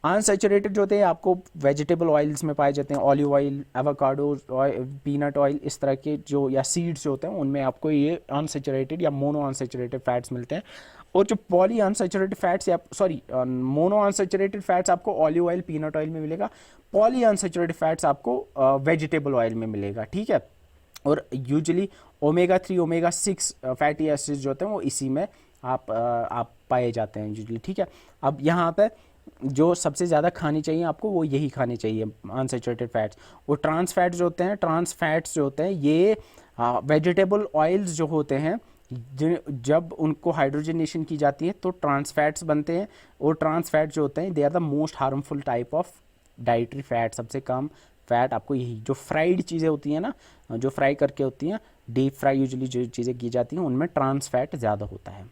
अनसैचुरेटेड जो होते हैं आपको वेजिटेबल ऑयल्स में पाए जाते हैं, olive oil, avocado, peanut oil, इस तरह के जो, या सीड्स जो होते हैं उनमें आपको ये अनसैचुरेटेड या मोनो अनसैचुरेटेड फैट्स मिलते हैं। और जो पॉली अनसैचुरेटेड फैट्स या मोनो अनसैचुरेटेड फैट्स आपको ऑलिव ऑयल, पीनट ऑयल में मिलेगा। पॉली अनसैचुरेटेड फैट्स आपको वेजिटेबल ऑयल में मिलेगा, ठीक है। और usually omega 3, omega 6 fatty acids जो होते हैं वो इसी में आप पाए जाते हैं यूजुअली, ठीक है। अब यहाँ पे जो सबसे ज़्यादा खानी चाहिए आपको वो यही खाने चाहिए, अनसैचुरेटेड फैट्स। और ट्रांस फैट्स जो होते हैं, ट्रांस फैट्स जो होते हैं ये वेजिटेबल ऑयल्स जो होते हैं, जब उनको हाइड्रोजनेशन की जाती है तो ट्रांस फैट्स बनते हैं। और ट्रांस फैट जो होते हैं they are the most harmful type of dietary fat. सबसे कम फैट आपको यही, जो फ्राइड चीज़ें होती हैं ना, जो फ्राई करके होती हैं, डीप फ्राई यूजुअली जो चीज़ें की जाती हैं उनमें ट्रांस फैट ज़्यादा होता है।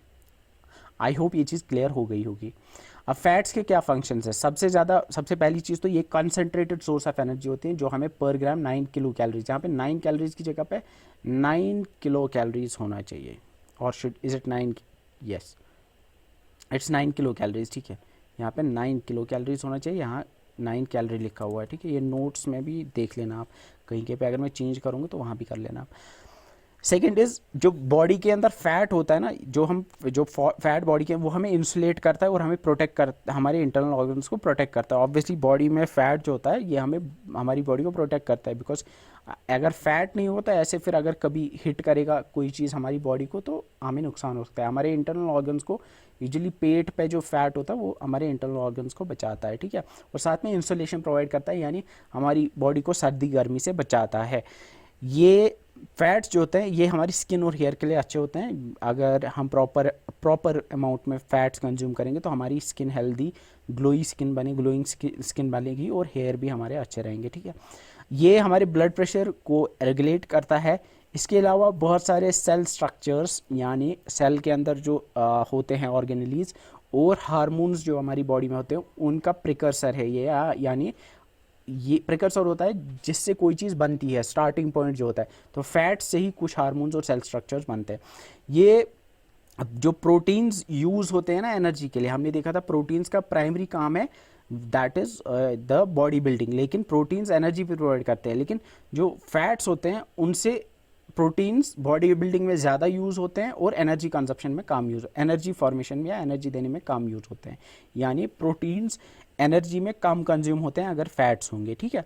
आई होप ये चीज़ क्लियर हो गई होगी। अब फैट्स के क्या फंक्शंस है? सबसे पहली चीज़ तो ये कंसंट्रेटेड सोर्स ऑफ एनर्जी होती है जो हमें पर ग्राम 9 किलो कैलोरीज, यहाँ पे 9 कैलोरीज की जगह पे 9 किलो कैलोरीज होना चाहिए। और is it 9? Yes, it's 9 kilo calories, ठीक है। यहाँ पे 9 किलो कैलोरीज होना चाहिए, यहाँ 9 कैलोरी लिखा हुआ है, ठीक है। ये नोट्स में भी देख लेना आप, कहीं के पे अगर मैं चेंज करूँगा तो वहाँ भी कर लेना आप। सेकेंड इज, जो बॉडी के अंदर फैट होता है ना, जो फैट बॉडी के, वो हमें इंसुलेट करता है और हमें प्रोटेक्ट करता है, हमारे इंटरनल ऑर्गन्स को प्रोटेक्ट करता है। ऑब्वियसली बॉडी में फैट जो होता है ये हमें, हमारी बॉडी को प्रोटेक्ट करता है, बिकॉज अगर फैट नहीं होता ऐसे, फिर अगर कभी हिट करेगा कोई चीज़ हमारी बॉडी को तो हमें नुकसान हो सकता है। हमारे इंटरनल ऑर्गन्स को, यूजुअली पेट पे जो फैट होता है वो हमारे इंटरनल ऑर्गन्स को बचाता है, ठीक है। और साथ में इंसुलेशन प्रोवाइड करता है, यानी हमारी बॉडी को सर्दी गर्मी से बचाता है। ये फैट्स जो होते हैं ये हमारी स्किन और हेयर के लिए अच्छे होते हैं। अगर हम प्रॉपर अमाउंट में फैट्स कंज्यूम करेंगे तो हमारी स्किन हेल्दी, ग्लोइंग स्किन बनेगी और हेयर भी हमारे अच्छे रहेंगे, ठीक है। ये हमारे ब्लड प्रेशर को रेगुलेट करता है। इसके अलावा बहुत सारे सेल स्ट्रक्चर्स, यानी सेल के अंदर जो होते हैं ऑर्गेनेलीज, और हार्मोन्स जो हमारी बॉडी में होते हैं उनका प्रिकर्सर है ये, यानी ये प्रिकर्सर होता है जिससे कोई चीज़ बनती है, स्टार्टिंग पॉइंट जो होता है। तो फैट से ही कुछ हार्मोन्स और सेल स्ट्रक्चर्स बनते हैं। ये जो प्रोटीन्स यूज़ होते हैं ना एनर्जी के लिए, हमने देखा था प्रोटीन्स का प्राइमरी काम है that is the body building, लेकिन प्रोटीन्स एनर्जी भी प्रोवाइड करते हैं। लेकिन जो फैट्स होते हैं उनसे प्रोटीन्स बॉडी बिल्डिंग में ज़्यादा यूज़ होते हैं और एनर्जी कंजप्शन में कम यूज़, एनर्जी फॉर्मेशन में या एनर्जी देने में कम यूज़ होते हैं। यानी प्रोटीन्स एनर्जी में कम कंज्यूम होते हैं अगर फैट्स होंगे, ठीक है।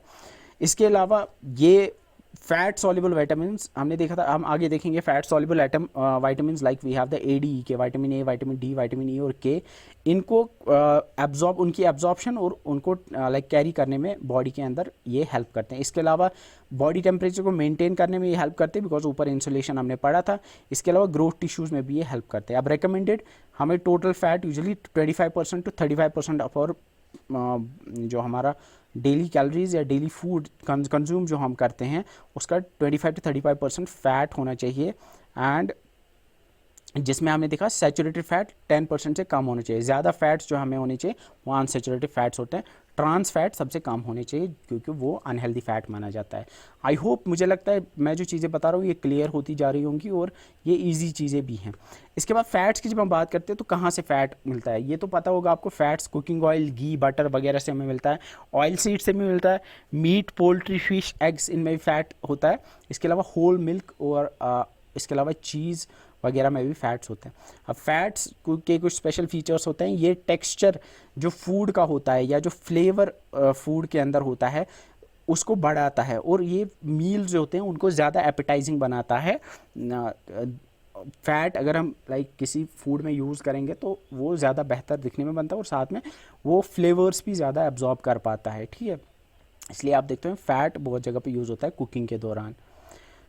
इसके अलावा ये फैट सॉल्युबल विटामिन्स हमने देखा था, हम आगे देखेंगे fat soluble atom vitamins like we have the A D E K, vitamin A, vitamin D, vitamin E और के। इनको एब्जॉर्ब, उनकी एब्जॉर्प्शन और उनको लाइक कैरी करने में बॉडी के अंदर ये हेल्प करते हैं। इसके अलावा बॉडी टेम्परेचर को मेंटेन करने में ये हेल्प करते हैं, बिकॉज ऊपर इंसुलेशन हमने पढ़ा था। इसके अलावा ग्रोथ टिश्यूज़ में भी ये हेल्प करते हैं। अब रिकमेंडेड हमें total fat usually 25% to 35% of और जो हमारा डेली कैलोरीज या डेली फूड कंज्यूम जो हम करते हैं उसका 25 to 35% फैट होना चाहिए। एंड जिसमें हमने देखा सैचुरेटेड फैट 10% से कम होना चाहिए। ज़्यादा फैट्स जो हमें होने चाहिए वो अनसैचुरेटेड फैट्स होते हैं। ट्रांस फैट सबसे कम होने चाहिए क्योंकि वो अनहेल्दी फैट माना जाता है। आई होप, मुझे लगता है मैं जो चीज़ें बता रहा हूँ ये क्लियर होती जा रही होंगी और ये इजी चीज़ें भी हैं। इसके बाद फैट्स की जब हम बात करते हैं तो कहाँ से फ़ैट मिलता है, ये तो पता होगा आपको। फैट्स कुकिंग ऑयल, घी, बटर वगैरह से हमें मिलता है। ऑयल सीड से भी मिलता है। मीट, पोल्ट्री, फिश, एग्स, इनमें भी फैट होता है। इसके अलावा होल मिल्क और इसके अलावा चीज़ वगैरह में भी फैट्स होते हैं। अब फैट्स के कुछ स्पेशल फीचर्स होते हैं। ये टेक्सचर जो फूड का होता है या जो फ्लेवर फूड के अंदर होता है उसको बढ़ाता है और ये मील्स जो होते हैं उनको ज़्यादा एपेटाइजिंग बनाता है। फैट अगर हम लाइक किसी फूड में यूज़ करेंगे तो वो ज़्यादा बेहतर दिखने में बनता है और साथ में वो फ्लेवर्स भी ज़्यादा एब्जॉर्ब कर पाता है, ठीक है। इसलिए आप देखते हैं फैट बहुत जगह पे यूज़ होता है कुकिंग के दौरान,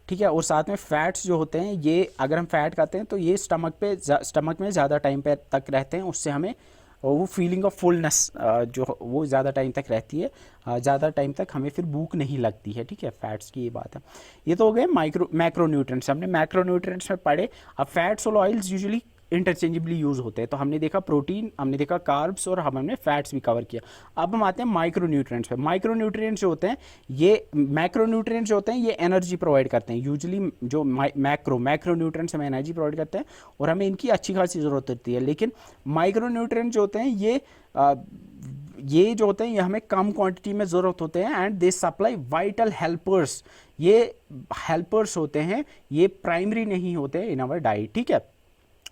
ठीक है। और साथ में फैट्स जो होते हैं ये अगर हम फैट खाते हैं तो ये स्टमक में ज़्यादा टाइम पे तक रहते हैं। उससे हमें वो फीलिंग ऑफ फुलनेस जो वो ज़्यादा टाइम तक रहती है, ज़्यादा टाइम तक हमें फिर भूख नहीं लगती है, ठीक है। फैट्स की ये बात है। ये तो हो गए मैक्रो न्यूट्रिएंट्स, हमने मैक्रो न्यूट्रिएंट्स में पढ़े। अब फैट्स और ऑयल्स यूजुअली इंटरचेंजेबली यूज़ होते हैं। तो हमने देखा प्रोटीन, हमने देखा कार्ब्स और हमने फैट्स भी कवर किया। अब हम आते हैं माइक्रो न्यूट्रिएंट्स पे। माइक्रो न्यूट्रिएंट्स जो होते हैं ये मैक्रो न्यूट्रिएंट्स जो होते हैं ये एनर्जी प्रोवाइड करते हैं। यूजुअली जो मैक्रो न्यूट्रिएंट्स हमें एनर्जी प्रोवाइड करते हैं और हमें इनकी अच्छी खासी ज़रूरत होती है। लेकिन माइक्रो न्यूट्रिएंट्स जो होते हैं ये जो होते हैं ये हमें कम क्वांटिटी में ज़रूरत होते हैं and they supply vital helpers. ये हेल्पर्स होते हैं, ये प्राइमरी नहीं होते इन आवर डाइट, ठीक है।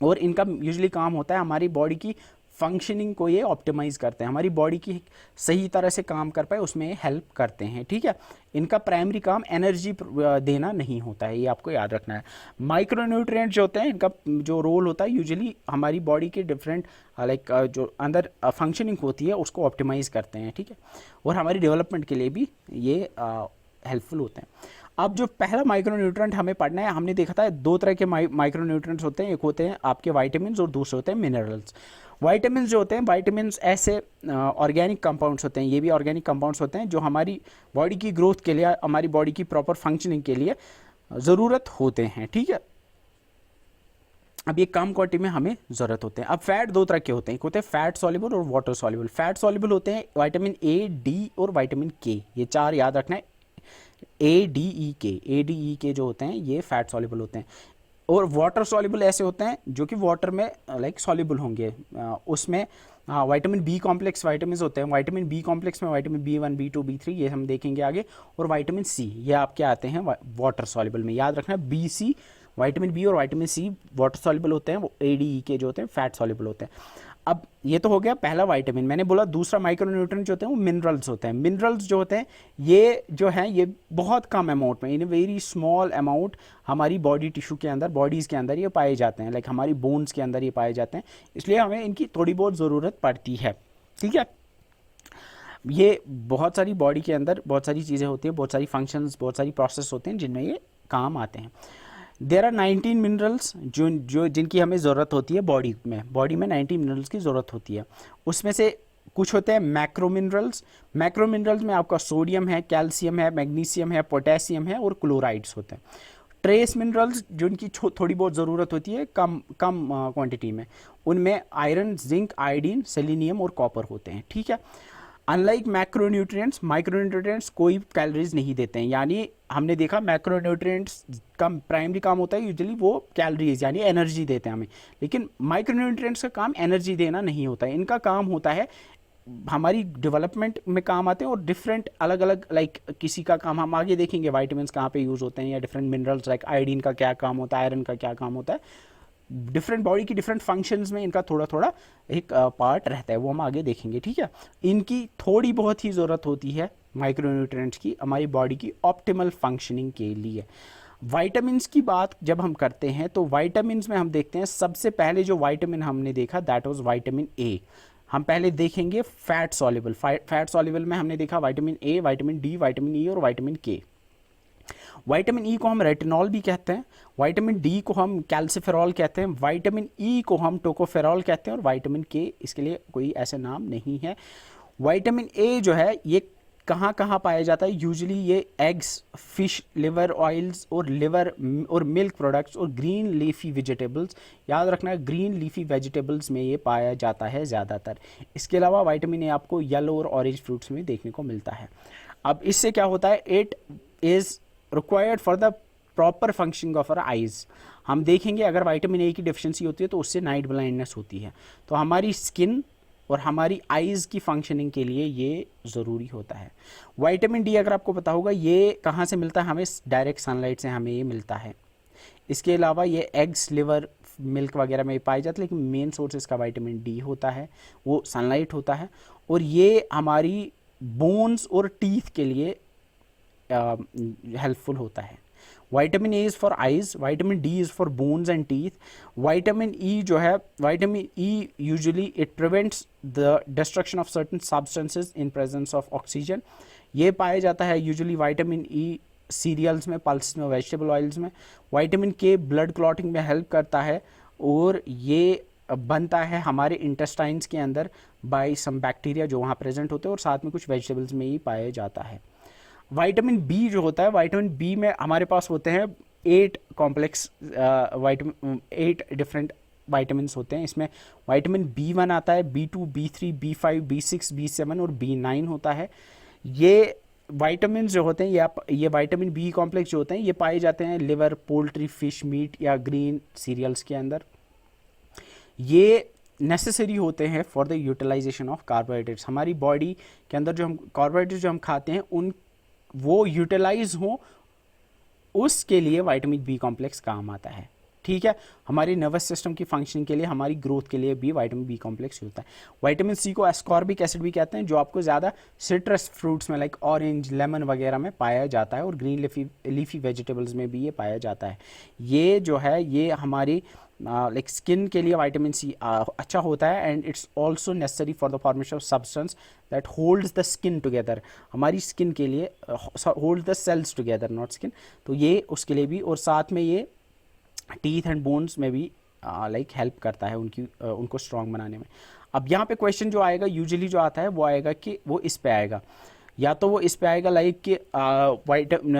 और इनका यूजुअली काम होता है हमारी बॉडी की फंक्शनिंग को ये ऑप्टिमाइज़ करते हैं, हमारी बॉडी की सही तरह से काम कर पाए उसमें हेल्प करते हैं, ठीक है। इनका प्राइमरी काम एनर्जी देना नहीं होता है, ये आपको याद रखना है। माइक्रो न्यूट्रिएंट्स जो होते हैं इनका जो रोल होता है यूजुअली हमारी बॉडी के डिफरेंट लाइक जो अंदर फंक्शनिंग होती है उसको ऑप्टिमाइज़ करते हैं, ठीक है। और हमारी डेवलपमेंट के लिए भी ये हेल्पफुल होते हैं। अब जो पहला माइक्रो न्यूट्रिएंट हमें पढ़ना है, हमने देखा था दो तरह के माइक्रो न्यूट्रिएंट्स होते हैं। एक होते हैं आपके वाइटामिन्स और दूसरे होते हैं मिनरल्स। वाइटामिन्स जो होते हैं, वाइटामिन्स ऐसे ऑर्गेनिक कंपाउंड्स होते हैं, ये भी ऑर्गेनिक कंपाउंड्स होते हैं जो हमारी बॉडी की ग्रोथ के लिए, हमारी बॉडी की प्रॉपर फंक्शनिंग के लिए ज़रूरत होते हैं, ठीक है। अब ये कम क्वांटिटी में हमें ज़रूरत होते हैं। अब फैट दो तरह के होते हैं, एक होते हैं फैट सॉल्युबल और वाटर सॉल्युबल। फैट सॉल्युबल होते हैं विटामिन ए, डी और विटामिन के, ये चार याद रखना है। ए डी ई के जो होते हैं ये फैट सॉल्युबल होते हैं। और वाटर सॉल्युबल ऐसे होते हैं जो कि वाटर में लाइक सॉल्युबल होंगे। उसमें विटामिन बी कॉम्प्लेक्स विटामिन होते हैं। विटामिन बी कॉम्प्लेक्स में विटामिन B1, B2, B3 ये हम देखेंगे आगे। और विटामिन सी ये आपके आते हैं वाटर सॉल्युबल में, याद रखना। बी, सी, विटामिन बी और विटामिन सी वाटर सॉल्युबल होते हैं, वो ADE के जो होते हैं फैट सॉल्युबल होते हैं। अब ये तो हो गया पहला विटामिन। मैंने बोला दूसरा माइक्रो न्यूट्रिएंट जो होते हैं वो मिनरल्स होते हैं। मिनरल्स जो होते हैं ये जो हैं ये बहुत कम अमाउंट में, इन ए वेरी स्मॉल अमाउंट हमारी बॉडी टिश्यू के अंदर, बॉडीज़ के अंदर ये पाए जाते हैं, लाइक हमारी बोन्स के अंदर ये पाए जाते हैं। इसलिए हमें इनकी थोड़ी बहुत ज़रूरत पड़ती है, ठीक है। ये बहुत सारी बॉडी के अंदर बहुत सारी चीज़ें होती हैं, बहुत सारी फंक्शंस, बहुत सारी प्रोसेस होते हैं जिनमें ये काम आते हैं। देयर आर 19 मिनरल्स जो जिनकी हमें ज़रूरत होती है बॉडी में 19 मिनरल्स की ज़रूरत होती है। उसमें से कुछ होते हैं मैक्रो मिनरल्स। मैक्रो मिनरल्स में आपका सोडियम है, कैल्शियम है, मैग्नीशियम है, पोटेशियम है और क्लोराइड्स होते हैं। ट्रेस मिनरल्स जिनकी थोड़ी बहुत ज़रूरत होती है कम क्वांटिटी में, उनमें आयरन, जिंक, आयोडीन, सेलेनियम और कॉपर होते हैं, ठीक है। अनलाइक मैक्रोन्यूट्रिएंट्स, माइक्रोन्यूट्रिएंट्स कोई कैलोरीज नहीं देते हैं। यानी हमने देखा मैक्रोन्यूट्रिएंट्स का प्राइमरी काम होता है यूजुअली वो कैलोरीज यानी एनर्जी देते हैं हमें, लेकिन माइक्रोन्यूट्रिएंट्स का काम एनर्जी देना नहीं होता है। इनका काम होता है हमारी डेवलपमेंट में काम आते हैं और डिफरेंट अलग अलग लाइक किसी का काम हम आगे देखेंगे, वाइटामिन कहाँ पे यूज़ होते हैं या डिफरेंट मिनरल्स लाइक आयोडीन का क्या काम होता है, आयरन का क्या काम होता है। डिफरेंट बॉडी की डिफरेंट फंक्शंस में इनका थोड़ा थोड़ा एक पार्ट रहता है, वो हम आगे देखेंगे, ठीक है। इनकी थोड़ी बहुत ही ज़रूरत होती है माइक्रोन्यूट्रिएंट्स की हमारी बॉडी की ऑप्टिमल फंक्शनिंग के लिए। वाइटामिन्स की बात जब हम करते हैं तो वाइटामिन्स में हम देखते हैं सबसे पहले जो वाइटामिन हमने देखा दैट वाज विटामिन ए। हम पहले देखेंगे फैट सॉल्युबल। फैट सॉल्युबल में हमने देखा vitamin A, vitamin D, vitamin E और विटामिन के। विटामिन ई को हम रेटिनॉल भी कहते हैं, विटामिन डी को हम कैल्सिफेरॉल कहते हैं, विटामिन ई को हम टोकोफेरॉल कहते हैं और विटामिन के इसके लिए कोई ऐसा नाम नहीं है। विटामिन ए जो है ये कहाँ कहाँ पाया जाता है? यूजुअली ये एग्स, फिश, लिवर ऑयल्स और लिवर और मिल्क प्रोडक्ट्स और ग्रीन लीफी वेजिटेबल्स, याद रखना ग्रीन लीफी वेजिटेबल्स में ये पाया जाता है ज़्यादातर। इसके अलावा विटामिन ए आपको येलो और ऑरेंज फ्रूट्स में देखने को मिलता है। अब इससे क्या होता है? It is required for the proper functioning of our eyes. हम देखेंगे अगर विटामिन ए की डेफिशिएंसी होती है तो उससे नाइट ब्लाइंडनेस होती है, तो हमारी स्किन और हमारी आइज़ की फंक्शनिंग के लिए ये ज़रूरी होता है। विटामिन डी अगर आपको पता होगा ये कहाँ से मिलता है? हमें डायरेक्ट सनलाइट से हमें ये मिलता है। इसके अलावा ये एग्स, लिवर, मिल्क वगैरह में पाई जाती है, लेकिन मेन सोर्स इसका विटामिन डी होता है, वो सनलाइट होता है। और ये हमारी बोन्स और टीथ के लिए हेल्पफुल होता है। Vitamin A is for eyes, vitamin D is for bones and teeth. Vitamin E जो है, vitamin E usually it prevents the destruction of certain substances in presence of oxygen. ये पाया जाता है यूजुअली विटामिन ई सीरियल्स में, pulse में, vegetable oils में। Vitamin के ब्लड क्लॉटिंग में हेल्प करता है और ये बनता है हमारे इंटेस्टाइन्स के अंदर बाय सम बैक्टीरिया जो वहाँ प्रेजेंट होते हैं और साथ में कुछ वेजिटेबल्स में ही पाया जाता है। विटामिन बी जो होता है, विटामिन बी में हमारे पास होते हैं 8 कॉम्प्लेक्स विटामिन, 8 डिफरेंट विटामिन्स होते हैं। इसमें विटामिन बी1 आता है, बी2, बी3, बी5, बी6, बी7 और बी9 होता है। ये विटामिन जो होते हैं ये विटामिन बी कॉम्प्लेक्स जो होते हैं ये पाए जाते हैं लिवर, पोल्ट्री, फिश, मीट या ग्रीन सीरियल्स के अंदर। ये नेसेसरी होते हैं for the utilization of carbohydrates. हमारी बॉडी के अंदर जो हम कार्बोहाइड्रेट्स जो हम खाते हैं उन वो यूटिलाइज हो उसके लिए विटामिन बी कॉम्प्लेक्स काम आता है, ठीक है। हमारी नर्वस सिस्टम की फंक्शनिंग के लिए, हमारी ग्रोथ के लिए भी विटामिन बी कॉम्प्लेक्स होता है। विटामिन सी को एस्कॉर्बिक एसिड भी कहते हैं, जो आपको ज़्यादा सिट्रस फ्रूट्स में लाइक ऑरेंज, लेमन वगैरह में पाया जाता है और ग्रीन लीफी वेजिटेबल्स में भी ये पाया जाता है। ये जो है ये हमारी लाइक स्किन के लिए विटामिन सी अच्छा होता है and it's also necessary for the formation of substance that holds the skin together. हमारी स्किन के लिए hold the cells together, not skin, तो ये उसके लिए भी, और साथ में ये टीथ एंड बोन्स में भी लाइक हेल्प करता है उनको स्ट्रॉन्ग बनाने में। अब यहाँ पे क्वेश्चन जो आएगा यूजुअली जो आता है वो आएगा कि वो इस पे आएगा, या तो वो इस पे आएगा लाइक कि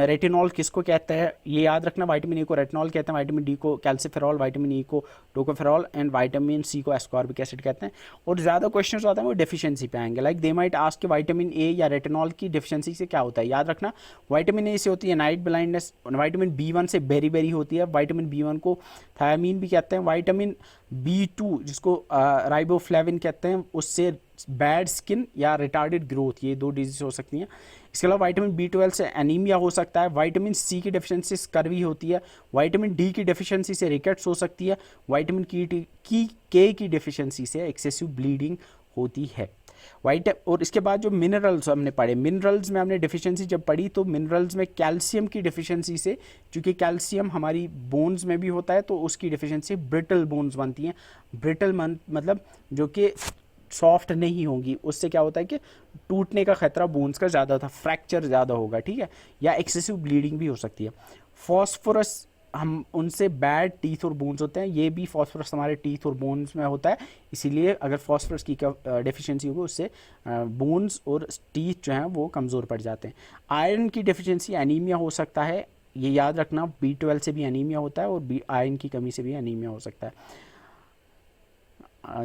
रेटिनॉल किसको कहते हैं? ये याद रखना, विटामिन ए को रेटिनॉल कहते हैं, विटामिन डी को कैल्सिफेरॉल, विटामिन ई को टोकोफेरॉल एंड विटामिन सी को एस्कॉर्बिक एसिड कहते हैं। और ज़्यादा क्वेश्चन आते हैं वो डेफिशिएंसी पे आएंगे, लाइक दे माइट आस्क कि विटामिन ए या रेटिनॉल की डेफिशिएंसी से क्या होता है। याद रखना विटामिन ए से होती है नाइट ब्लाइंडनेस, विटामिन बी1 से बेरी होती है, विटामिन बी1 को थायामीन भी कहते हैं, विटामिन बी2 जिसको राइबोफ्लेविन कहते हैं उससे बैड स्किन या रिटार्डेड ग्रोथ, ये 2 डिजीज हो सकती हैं। इसके अलावा विटामिन बी12 से एनीमिया हो सकता है, विटामिन सी की डेफिशिएंसी से स्कर्वी होती है, विटामिन डी की डेफिशिएंसी से रिकेट्स हो सकती है, विटामिन के की डेफिशिएंसी से एक्सेसिव ब्लीडिंग होती है। और इसके बाद जो मिनरल्स हमने पढ़े, मिनरल्स में हमने डेफिशिएंसी जब पढ़ी तो मिनरल्स में कैल्शियम की डेफिशिएंसी से, क्योंकि कैल्शियम हमारी बोन्स में भी होता है तो उसकी डेफिशिएंसी ब्रिटल बोन्स बनती हैं। ब्रिटल मतलब जो कि सॉफ्ट नहीं होंगी, उससे क्या होता है कि टूटने का खतरा बोन्स का ज़्यादा था, फ्रैक्चर ज़्यादा होगा, ठीक है, या एक्सेसिव ब्लीडिंग भी हो सकती है। फॉस्फोरस, हम उनसे बैड टीथ और बोन्स होते हैं, ये भी फॉस्फोरस हमारे टीथ और बोन्स में होता है, इसीलिए अगर फॉस्फोरस की डेफिशिएंसी होगी उससे बोन्स और टीथ जो हैं वो कमज़ोर पड़ जाते हैं। आयरन की डेफिशिएंसी एनीमिया हो सकता है, ये याद रखना, B12 से भी एनीमिया होता है और आयरन की कमी से भी एनीमिया हो सकता है,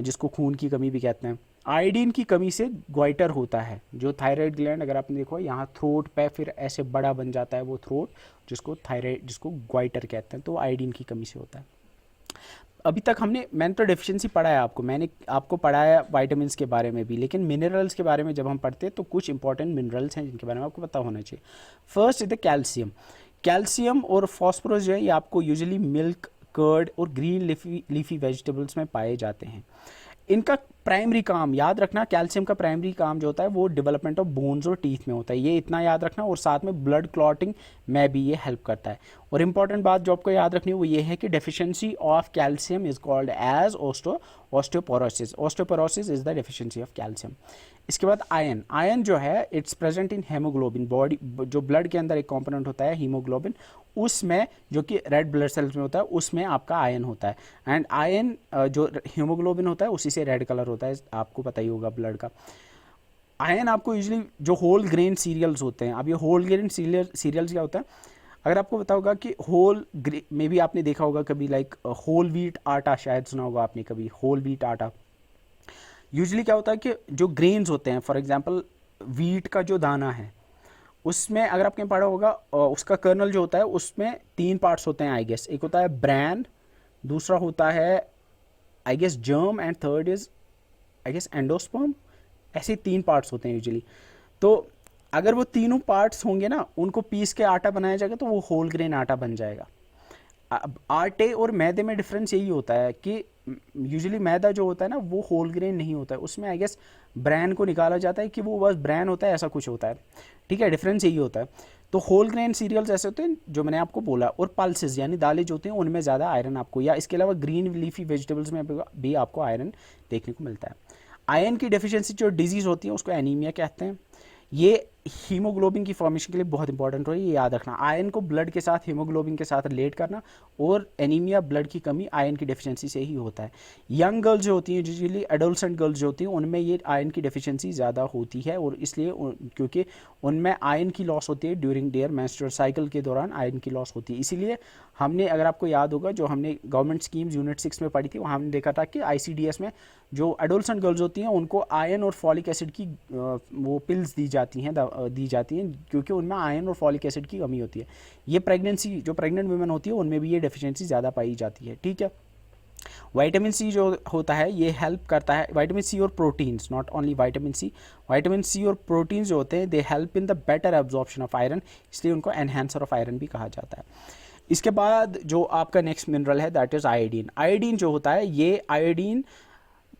जिसको खून की कमी भी कहते हैं। आयोडीन की कमी से ग्वाइटर होता है, जो थायराइड ग्लैंड अगर आपने देखो यहाँ थ्रोट पे फिर ऐसे बड़ा बन जाता है वो थ्रोट, जिसको ग्वाइटर कहते हैं, तो आयोडीन की कमी से होता है। अभी तक मैंने तो डेफिशिएंसी पढ़ा है आपको, मैंने आपको पढ़ाया विटामिन्स के बारे में भी, लेकिन मिनरल्स के बारे में जब हम पढ़ते हैं तो कुछ इंपॉर्टेंट मिनरल्स हैं जिनके बारे में आपको पता होना चाहिए। First is the calcium. Calcium और फॉस्फोरस जो है ये आपको यूजुअली मिल्क, कर्ड और ग्रीन लीफी वेजिटेबल्स में पाए जाते हैं। इनका प्राइमरी काम याद रखना, कैल्शियम का प्राइमरी काम जो होता है वो डेवलपमेंट ऑफ बोन्स और टीथ में होता है, ये इतना याद रखना, और साथ में ब्लड क्लॉटिंग में भी ये हेल्प करता है। और इंपॉर्टेंट बात जो आपको याद रखनी है वो ये है कि deficiency of calcium is called as osteoporosis. Osteoporosis is the deficiency of calcium. इसके बाद आयरन, आयरन जो है it's present in haemoglobin, body जो ब्लड के अंदर एक कंपोनेंट होता है हीमोग्लोबिन, उसमें जो कि रेड ब्लड सेल्स में होता है उसमें आपका आयरन होता है। एंड आयरन जो हीमोग्लोबिन होता है उसी से रेड कलर होता है, आपको पता ही होगा ब्लड का। आयरन आपको यूजली जो होल ग्रेन सीरियल्स होते हैं, अब ये होल ग्रेन सीरियल्स क्या होता है, अगर आपको पता होगा कि होल में भी आपने देखा होगा कभी, लाइक होल व्हीट आटा, शायद सुना होगा आपने कभी होल व्हीट आटा। यूजली क्या होता है कि जो ग्रेन्स होते हैं, फॉर एग्जांपल व्हीट का जो दाना है उसमें अगर आपने पढ़ा होगा उसका कर्नल जो होता है उसमें 3 पार्ट्स होते हैं आई गेस, एक होता है ब्रैन, दूसरा होता है I guess germ, and third is I guess endosperm, ऐसे 3 पार्ट्स होते हैं यूजुअली। तो अगर वो तीनों पार्ट्स होंगे ना, उनको पीस के आटा बनाया जाएगा तो वो होल ग्रेन आटा बन जाएगा। आटे और मैदे में डिफरेंस यही होता है कि यूजुअली मैदा जो होता है ना वो होल ग्रेन नहीं होता है, उसमें आई गेस ब्रैन को निकाला जाता है कि वो बस ब्रैन होता है, ऐसा कुछ होता है, ठीक है, डिफरेंस यही होता है। तो होल ग्रेन सीरियल्स ऐसे होते हैं जो मैंने आपको बोला, और पल्सेस यानी दालें जो होती हैं उनमें ज़्यादा आयरन आपको, या इसके अलावा ग्रीन लीफी वेजिटेबल्स में भी आपको आयरन देखने को मिलता है। आयरन की डेफिशिएंसी जो डिजीज़ होती है उसको एनीमिया कहते हैं। ये हीमोग्लोबिन की फॉर्मेशन के लिए बहुत इंपॉर्टेंट है, ये याद रखना। आयरन को ब्लड के साथ हीमोग्लोबिन के साथ रिलेट करना, और एनीमिया ब्लड की कमी आयरन की डेफिशिएंसी से ही होता है। यंग गर्ल्स जो होती हैं, यूजुअली एडोलसेंट गर्ल्स जो होती हैं, उनमें ये आयरन की डेफिशिएंसी ज़्यादा होती है, और इसलिए क्योंकि उनमें आयरन की लॉस होती है ड्यूरिंग देयर मेंस्ट्रुअल साइकिल के दौरान आयरन की लॉस होती है। इसीलिए हमने, अगर आपको याद होगा, जो हमने गवर्नमेंट स्कीम्स यूनिट 6 में पढ़ी थी, वहाँ हमने देखा था कि ICDS में जो एडोलसेंट गर्ल्स होती हैं उनको आयरन और फॉलिक एसिड की वो पिल्स दी जाती हैं क्योंकि उनमें आयरन और फॉलिक एसिड की कमी होती है। ये प्रेगनेंसी, जो प्रेग्नेंट वुमेन होती है उनमें भी ये डेफिशिएंसी ज़्यादा पाई जाती है, ठीक है। विटामिन सी जो होता है ये हेल्प करता है, विटामिन सी और proteins, not only vitamin C, vitamin C और प्रोटीन्स जो होते हैं they help in the better absorption of iron, इसलिए उनको एनहेंसर ऑफ आयरन भी कहा जाता है। इसके बाद जो आपका नेक्स्ट मिनरल है दैट इज़ आयोडीन। आयोडीन जो होता है, ये आयोडीन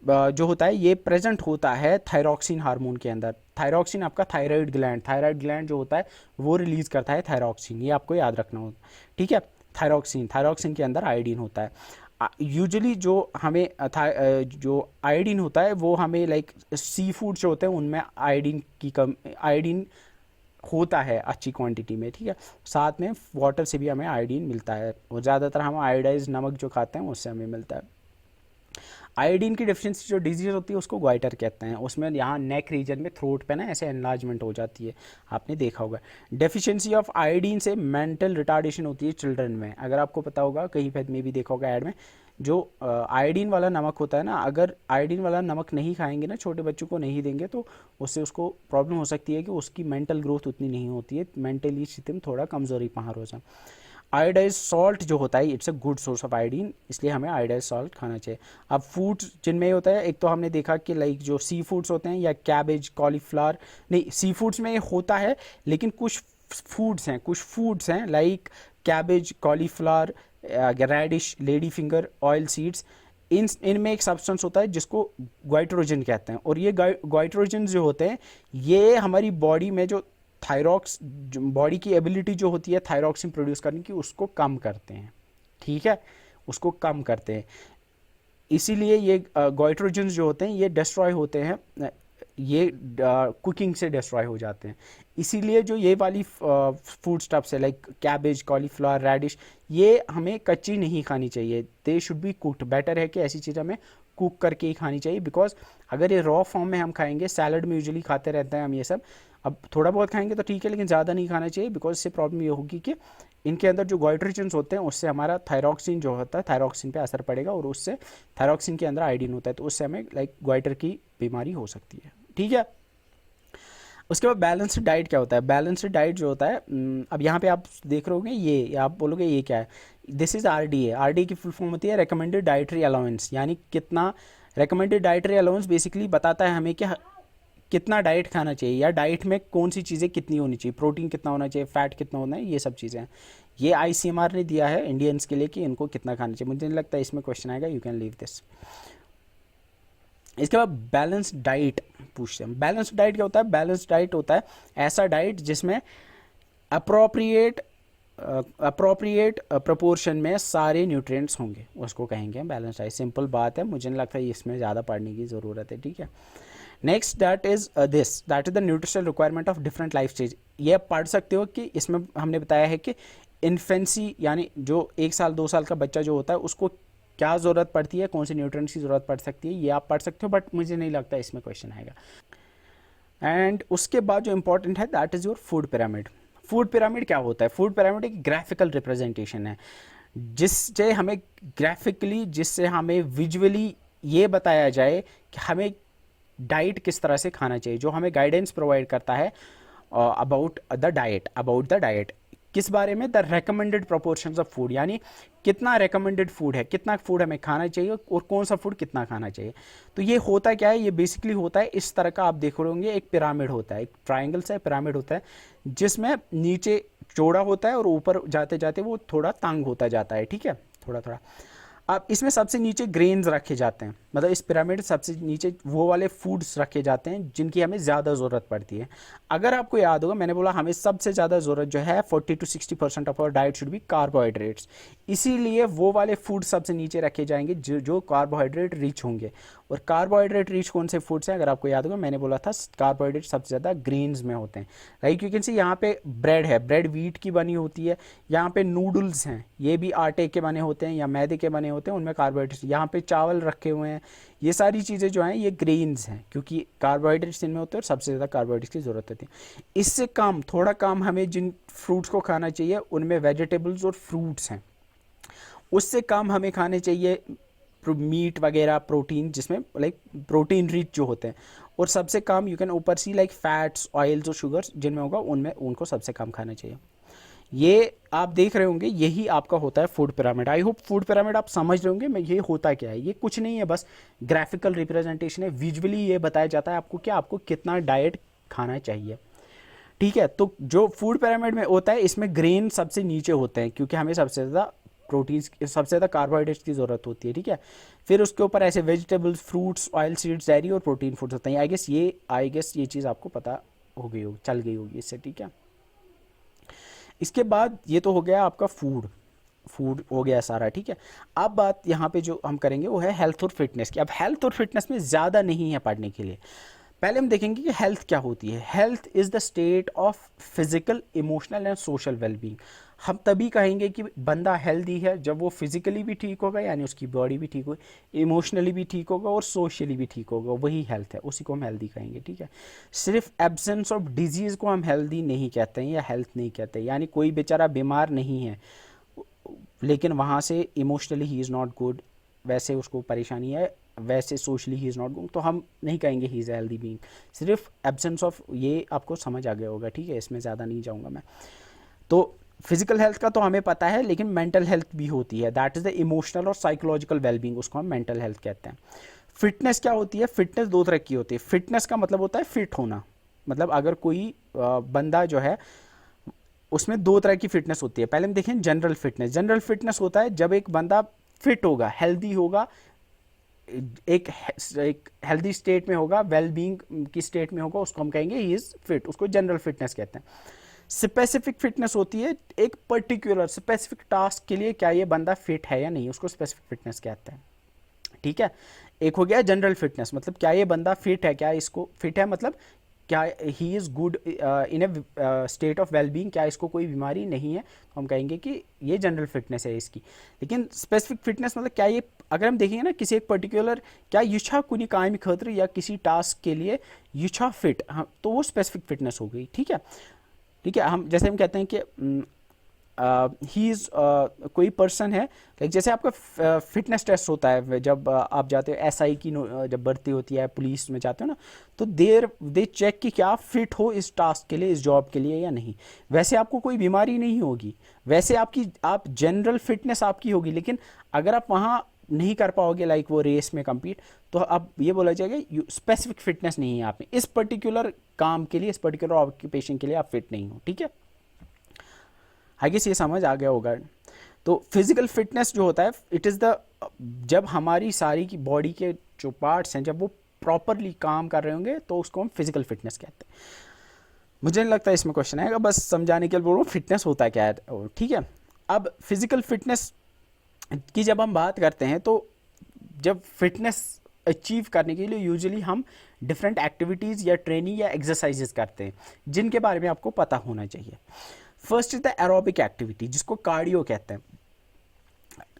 जो होता है ये प्रेजेंट होता है थायरॉक्सिन हार्मोन के अंदर। थायरॉक्सिन आपका थायराइड ग्लैंड जो होता है वो रिलीज करता है थायरॉक्सिन, ये आपको याद रखना होगा, ठीक है। थायरॉक्सिन के अंदर आयोडीन होता है। यूजुअली जो हमें जो आयोडीन होता है वो हमें लाइक सी फूड जो होते हैं उनमें आयोडीन होता है अच्छी क्वांटिटी में, ठीक है। साथ में वाटर से भी हमें आयोडीन मिलता है, और ज़्यादातर हम आयोडाइज नमक जो खाते हैं उससे हमें मिलता है। आयोडीन की डेफिशिएंसी जो डिजीज़ होती है उसको ग्वाइटर कहते हैं, उसमें यहाँ नेक रीजन में, थ्रोट पे ना ऐसे एनलार्जमेंट हो जाती है, आपने देखा होगा। डेफिशिएंसी ऑफ आयोडीन से मेंटल रिटार्डेशन होती है चिल्ड्रन में, अगर आपको पता होगा कहीं पे में भी देखा होगा ऐड में, जो आयोडीन वाला नमक होता है ना, अगर आयोडीन वाला नमक नहीं खाएंगे ना, छोटे बच्चों को नहीं देंगे तो उससे उसको प्रॉब्लम हो सकती है कि उसकी मेंटल ग्रोथ उतनी नहीं होती है, मेंटली सिस्टम थोड़ा कमज़ोरी पहाड़ हो जाए। आयोडाइज सॉल्ट जो होता है it's a good source of iodine, इसलिए हमें आयोडाइज सॉल्ट खाना चाहिए। अब फूड्स जिनमें होता है, एक तो हमने देखा कि लाइक जो सी फूड्स होते हैं, या कैबेज, कॉलीफ्लावर, नहीं सी फूड्स में होता है, लेकिन कुछ फूड्स हैं like cabbage, cauliflower, radish, lady finger, oil seeds, इनमें एक सब्सटेंस होता है जिसको ग्वाइट्रोजन कहते हैं, और ये ग्वाइट्रोजन जो होते हैं ये हमारी बॉडी में जो बॉडी की एबिलिटी जो होती है थायरॉक्सिन प्रोड्यूस करने की उसको कम करते हैं, ठीक है, उसको कम करते हैं। इसीलिए ये ग्वाइट्रोजन जो होते हैं ये डिस्ट्रॉय होते हैं, ये कुकिंग से डिस्ट्रॉय हो जाते हैं। इसीलिए जो ये वाली फूड स्टफ्स है लाइक कैबेज, कॉलीफ्लावर, रेडिश, ये हमें कच्ची नहीं खानी चाहिए, they should be cooked. Better है कि ऐसी चीज़ हमें कुक करके ही खानी चाहिए, बिकॉज अगर ये रॉ फॉर्म में हम खाएंगे, सैलड में यूजुअली खाते रहते हैं हम ये सब, अब थोड़ा बहुत खाएंगे तो ठीक है, लेकिन ज़्यादा नहीं खाना चाहिए, बिकॉज इससे प्रॉब्लम ये होगी कि इनके अंदर जो ग्वाइट्रोजन्स होते हैं उससे हमारा थायरॉक्सिन जो होता है, थायरॉक्सिन पे असर पड़ेगा, और उससे थायरॉक्सिन के अंदर आयोडीन होता है, तो उससे हमें लाइक ग्वाइटर की बीमारी हो सकती है, ठीक है। उसके बाद बैलेंस्ड डाइट क्या होता है? बैलेंस्ड डाइट जो होता है, अब यहाँ पे आप देख रहे होगे ये, आप बोलोगे ये क्या है, दिस इज़ RDA। RDA की फुल फॉर्म होती है रिकमेंडेड डाइटरी अलाउंस, यानी कितना रिकमेंडेड डाइटरी अलाउंस बेसिकली बताता है हमें कि कितना डाइट खाना चाहिए या डाइट में कौन सी चीज़ें कितनी होनी चाहिए, प्रोटीन कितना होना चाहिए, फैट कितना होना है, ये सब चीज़ें हैं। ये ICMR ने दिया है इंडियंस के लिए कि इनको कितना खाना चाहिए। मुझे नहीं लगता इसमें क्वेश्चन आएगा, यू कैन लीव दिस। इसके बाद बैलेंस डाइट पूछते हैं। बैलेंस डाइट क्या होता है? बैलेंस डाइट होता है ऐसा डाइट जिसमें अप्रोप्रिएट प्रोपोर्शन में सारे न्यूट्रिएंट्स होंगे, उसको कहेंगे बैलेंस डाइट। सिंपल बात है, मुझे नहीं लगता इसमें ज़्यादा पढ़ने की ज़रूरत है, ठीक है। Next that is the nutritional requirement of different life stage. ये पढ़ सकते हो कि इसमें हमने बताया है कि इन्फेंसी यानी जो 1 साल 2 साल का बच्चा जो होता है उसको क्या ज़रूरत पड़ती है, कौन से न्यूट्रिएंट्स की ज़रूरत पड़ सकती है, ये आप पढ़ सकते हो, बट मुझे नहीं लगता इसमें क्वेश्चन आएगा। एंड उसके बाद जो इंपॉर्टेंट है that is your food pyramid. Food pyramid क्या होता है? फूड पिरामिड एक ग्राफिकल रिप्रेजेंटेशन है जिससे हमें ग्राफिकली, जिससे हमें विजुअली ये बताया जाए कि हमें डाइट किस तरह से खाना चाहिए, जो हमें गाइडेंस प्रोवाइड करता है अबाउट द डाइट। किस बारे में? The recommended proportions of food, यानी कितना रेकमेंडेड फूड है, कितना फूड हमें खाना चाहिए और कौन सा फूड कितना खाना चाहिए। तो ये होता क्या है? ये बेसिकली होता है इस तरह का, आप देख रहे होंगे एक पिरामिड होता है, एक ट्राइंगल सा पिरामिड होता है जिसमें नीचे चौड़ा होता है और ऊपर जाते जाते वो थोड़ा तंग होता जाता है, ठीक है, थोड़ा थोड़ा। अब इसमें सबसे नीचे ग्रेन्स रखे जाते हैं, मतलब इस पिरामिड सबसे नीचे वो वाले फूड्स रखे जाते हैं जिनकी हमें ज़्यादा ज़रूरत पड़ती है। अगर आपको याद होगा मैंने बोला हमें सबसे ज़्यादा ज़रूरत जो है 40 to 60% of our diet should be carbohydrates, इसीलिए वो वाले फूड सबसे नीचे रखे जाएंगे जो कार्बोहाइड्रेट रिच होंगे। और कार्बोहाइड्रेट रिच कौन से फूड्स हैं? अगर आपको याद होगा मैंने बोला था कार्बोहाइड्रेट सबसे ज़्यादा ग्रेन्स में होते हैं, राइट। यू कैन सी यहाँ पे ब्रेड है, ब्रेड व्हीट की बनी होती है। यहाँ पे नूडल्स हैं, ये भी आटे के बने होते हैं या मैदे के बने होते हैं, उनमें कार्बोहाइड्रेट्स। यहाँ पे चावल रखे हुए हैं, ये सारी चीज़ें जो हैं ये ग्रेन्स हैं क्योंकि कार्बोहाइड्रेट्स इनमें होते हैं और सबसे ज़्यादा कार्बोहाइड्रेट्स की ज़रूरत होती है। इससे कम, थोड़ा कम हमें जिन फ्रूट्स को खाना चाहिए उनमें वेजिटेबल्स और फ्रूट्स हैं, उससे कम हमें खाने चाहिए मीट वगैरह, प्रोटीन जिसमें लाइक प्रोटीन रिच जो होते हैं, और सबसे कम यू कैन ऊपर सी लाइक फैट्स, ऑयल्स और शुगर्स जिनमें होगा उनमें उनको सबसे कम खाना चाहिए। ये आप देख रहे होंगे, यही आपका होता है food pyramid. I hope food pyramid आप समझ रहे होंगे मैं ये होता क्या है। ये कुछ नहीं है, बस ग्राफिकल रिप्रेजेंटेशन है, विजुअली ये बताया जाता है आपको कि आपको कितना डाइट खाना चाहिए, ठीक है। तो जो फूड पिरामिड में होता है इसमें ग्रेन सबसे नीचे होते हैं क्योंकि हमें सबसे ज़्यादा प्रोटीन, सबसे ज़्यादा कार्बोहाइड्रेट्स की ज़रूरत होती है, ठीक है। फिर उसके ऊपर ऐसे vegetables, fruits, oil seeds, dairy और प्रोटीन फूड्स होते हैं। आई गेस ये चीज़ आपको पता हो गई होगी, चल गई होगी इससे, ठीक है। इसके बाद ये तो हो गया आपका फूड हो गया सारा, ठीक है। अब बात यहाँ पे जो हम करेंगे वो है हेल्थ और फिटनेस की। अब हेल्थ और फिटनेस में ज़्यादा नहीं है पढ़ने के लिए। पहले हम देखेंगे कि हेल्थ क्या होती है। Health is the state of physical, emotional and social wellbeing. हम तभी कहेंगे कि बंदा हेल्दी है जब वो फिजिकली भी ठीक होगा, यानी उसकी बॉडी भी ठीक होगी, इमोशनली भी ठीक होगा और सोशली भी ठीक होगा, वही हेल्थ है, उसी को हम हेल्दी कहेंगे, ठीक है। सिर्फ एब्सेंस ऑफ डिजीज़ को हम हेल्दी नहीं कहते हैं या हेल्थ नहीं कहते, यानी कोई बेचारा बीमार नहीं है लेकिन वहाँ से emotionally he is not good, वैसे उसको परेशानी है, वैसे socially he is not good, तो हम नहीं कहेंगे he is a healthy being. सिर्फ एब्सेंस ऑफ, ये आपको समझ आ गया होगा, ठीक है, इसमें ज़्यादा नहीं जाऊँगा मैं। तो फिजिकल हेल्थ का तो हमें पता है, लेकिन मेंटल हेल्थ भी होती है, दैट इज़ द इमोशनल और साइकोलॉजिकल वेलबींग, उसको हम मेंटल हेल्थ कहते हैं। फिटनेस क्या होती है? फिटनेस 2 तरह की होती है। फिटनेस का मतलब होता है फिट होना, मतलब अगर कोई बंदा जो है उसमें 2 तरह की फिटनेस होती है। पहले हम देखें जनरल फिटनेस। जनरल फिटनेस होता है जब एक बंदा फिट होगा, हेल्दी होगा, एक हेल्दी स्टेट में होगा, वेल बीइंग की स्टेट में होगा, उसको हम कहेंगे ही इज़ फिट, उसको जनरल फिटनेस कहते हैं। स्पेसिफिक फिटनेस होती है एक पर्टिकुलर स्पेसिफिक टास्क के लिए क्या ये बंदा फिट है या नहीं, उसको स्पेसिफिक फिटनेस कहते हैं, ठीक है। एक हो गया जनरल फिटनेस, मतलब क्या ये बंदा फिट है, क्या इसको फिट है, मतलब क्या he is good in A state of wellbeing, क्या इसको कोई बीमारी नहीं है, तो हम कहेंगे कि ये जनरल फिटनेस है इसकी। लेकिन स्पेसिफिक फिटनेस मतलब क्या ये, अगर हम देखेंगे ना किसी एक पर्टिकुलर, क्या ये छा कुनी काम खतर या किसी टास्क के लिए ये छा फिट, हाँ, तो वो स्पेसिफिक फिटनेस हो गई, ठीक है। ठीक है, हम जैसे हम कहते हैं कि ही इज़ कोई पर्सन है, लाइक जैसे आपका फिटनेस टेस्ट होता है जब आप जाते हो SI की जब भर्ती होती है, पुलिस में जाते हो ना, तो दे चेक कि क्या आप फिट हो इस टास्क के लिए, इस जॉब के लिए या नहीं। वैसे आपको कोई बीमारी नहीं होगी, वैसे आप जनरल फिटनेस आपकी होगी, लेकिन अगर आप वहाँ नहीं कर पाओगे लाइक वो रेस में compete, तो अब ये बोला जाएगा स्पेसिफिक फिटनेस नहीं है आप में, इस पर्टिकुलर काम के लिए, इस पर्टिकुलर ऑक्यूपेशन के लिए आप फिट नहीं हो, ठीक है। आई गेस ये समझ आ गया होगा। तो फिजिकल फिटनेस जो होता है, इट इज़ द, जब हमारी सारी की बॉडी के जो पार्ट्स हैं जब वो प्रॉपरली काम कर रहे होंगे तो उसको हम फिजिकल फिटनेस कहते हैं। मुझे नहीं लगता इसमें क्वेश्चन आएगा, बस समझाने के लिए बोल रहा हूँ फिटनेस होता है क्या है, ठीक है। अब फिजिकल फिटनेस की जब हम बात करते हैं तो जब फिटनेस अचीव करने के लिए यूजुअली हम डिफरेंट एक्टिविटीज़ या ट्रेनिंग या एक्सरसाइजेस करते हैं जिनके बारे में आपको पता होना चाहिए। First is the aerobic activity, जिसको कार्डियो कहते हैं।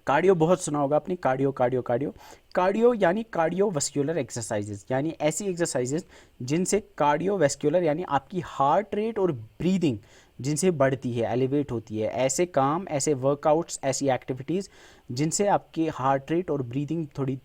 कार्डियो बहुत सुना होगा आपने, कार्डियो कार्डियो कार्डियो कार्डियो यानी कार्डियोवैस्कुलर एक्सरसाइजेज, यानी ऐसी एक्सरसाइजेज जिनसे कार्डियोवैस्कुलर यानी आपकी हार्ट रेट और ब्रीदिंग जिनसे बढ़ती है, एलिवेट होती है। ऐसे काम, ऐसे वर्कआउट्स, ऐसी एक्टिविटीज़ जिनसे आपकी हार्ट रेट और ब्रीदिंग थोड़ी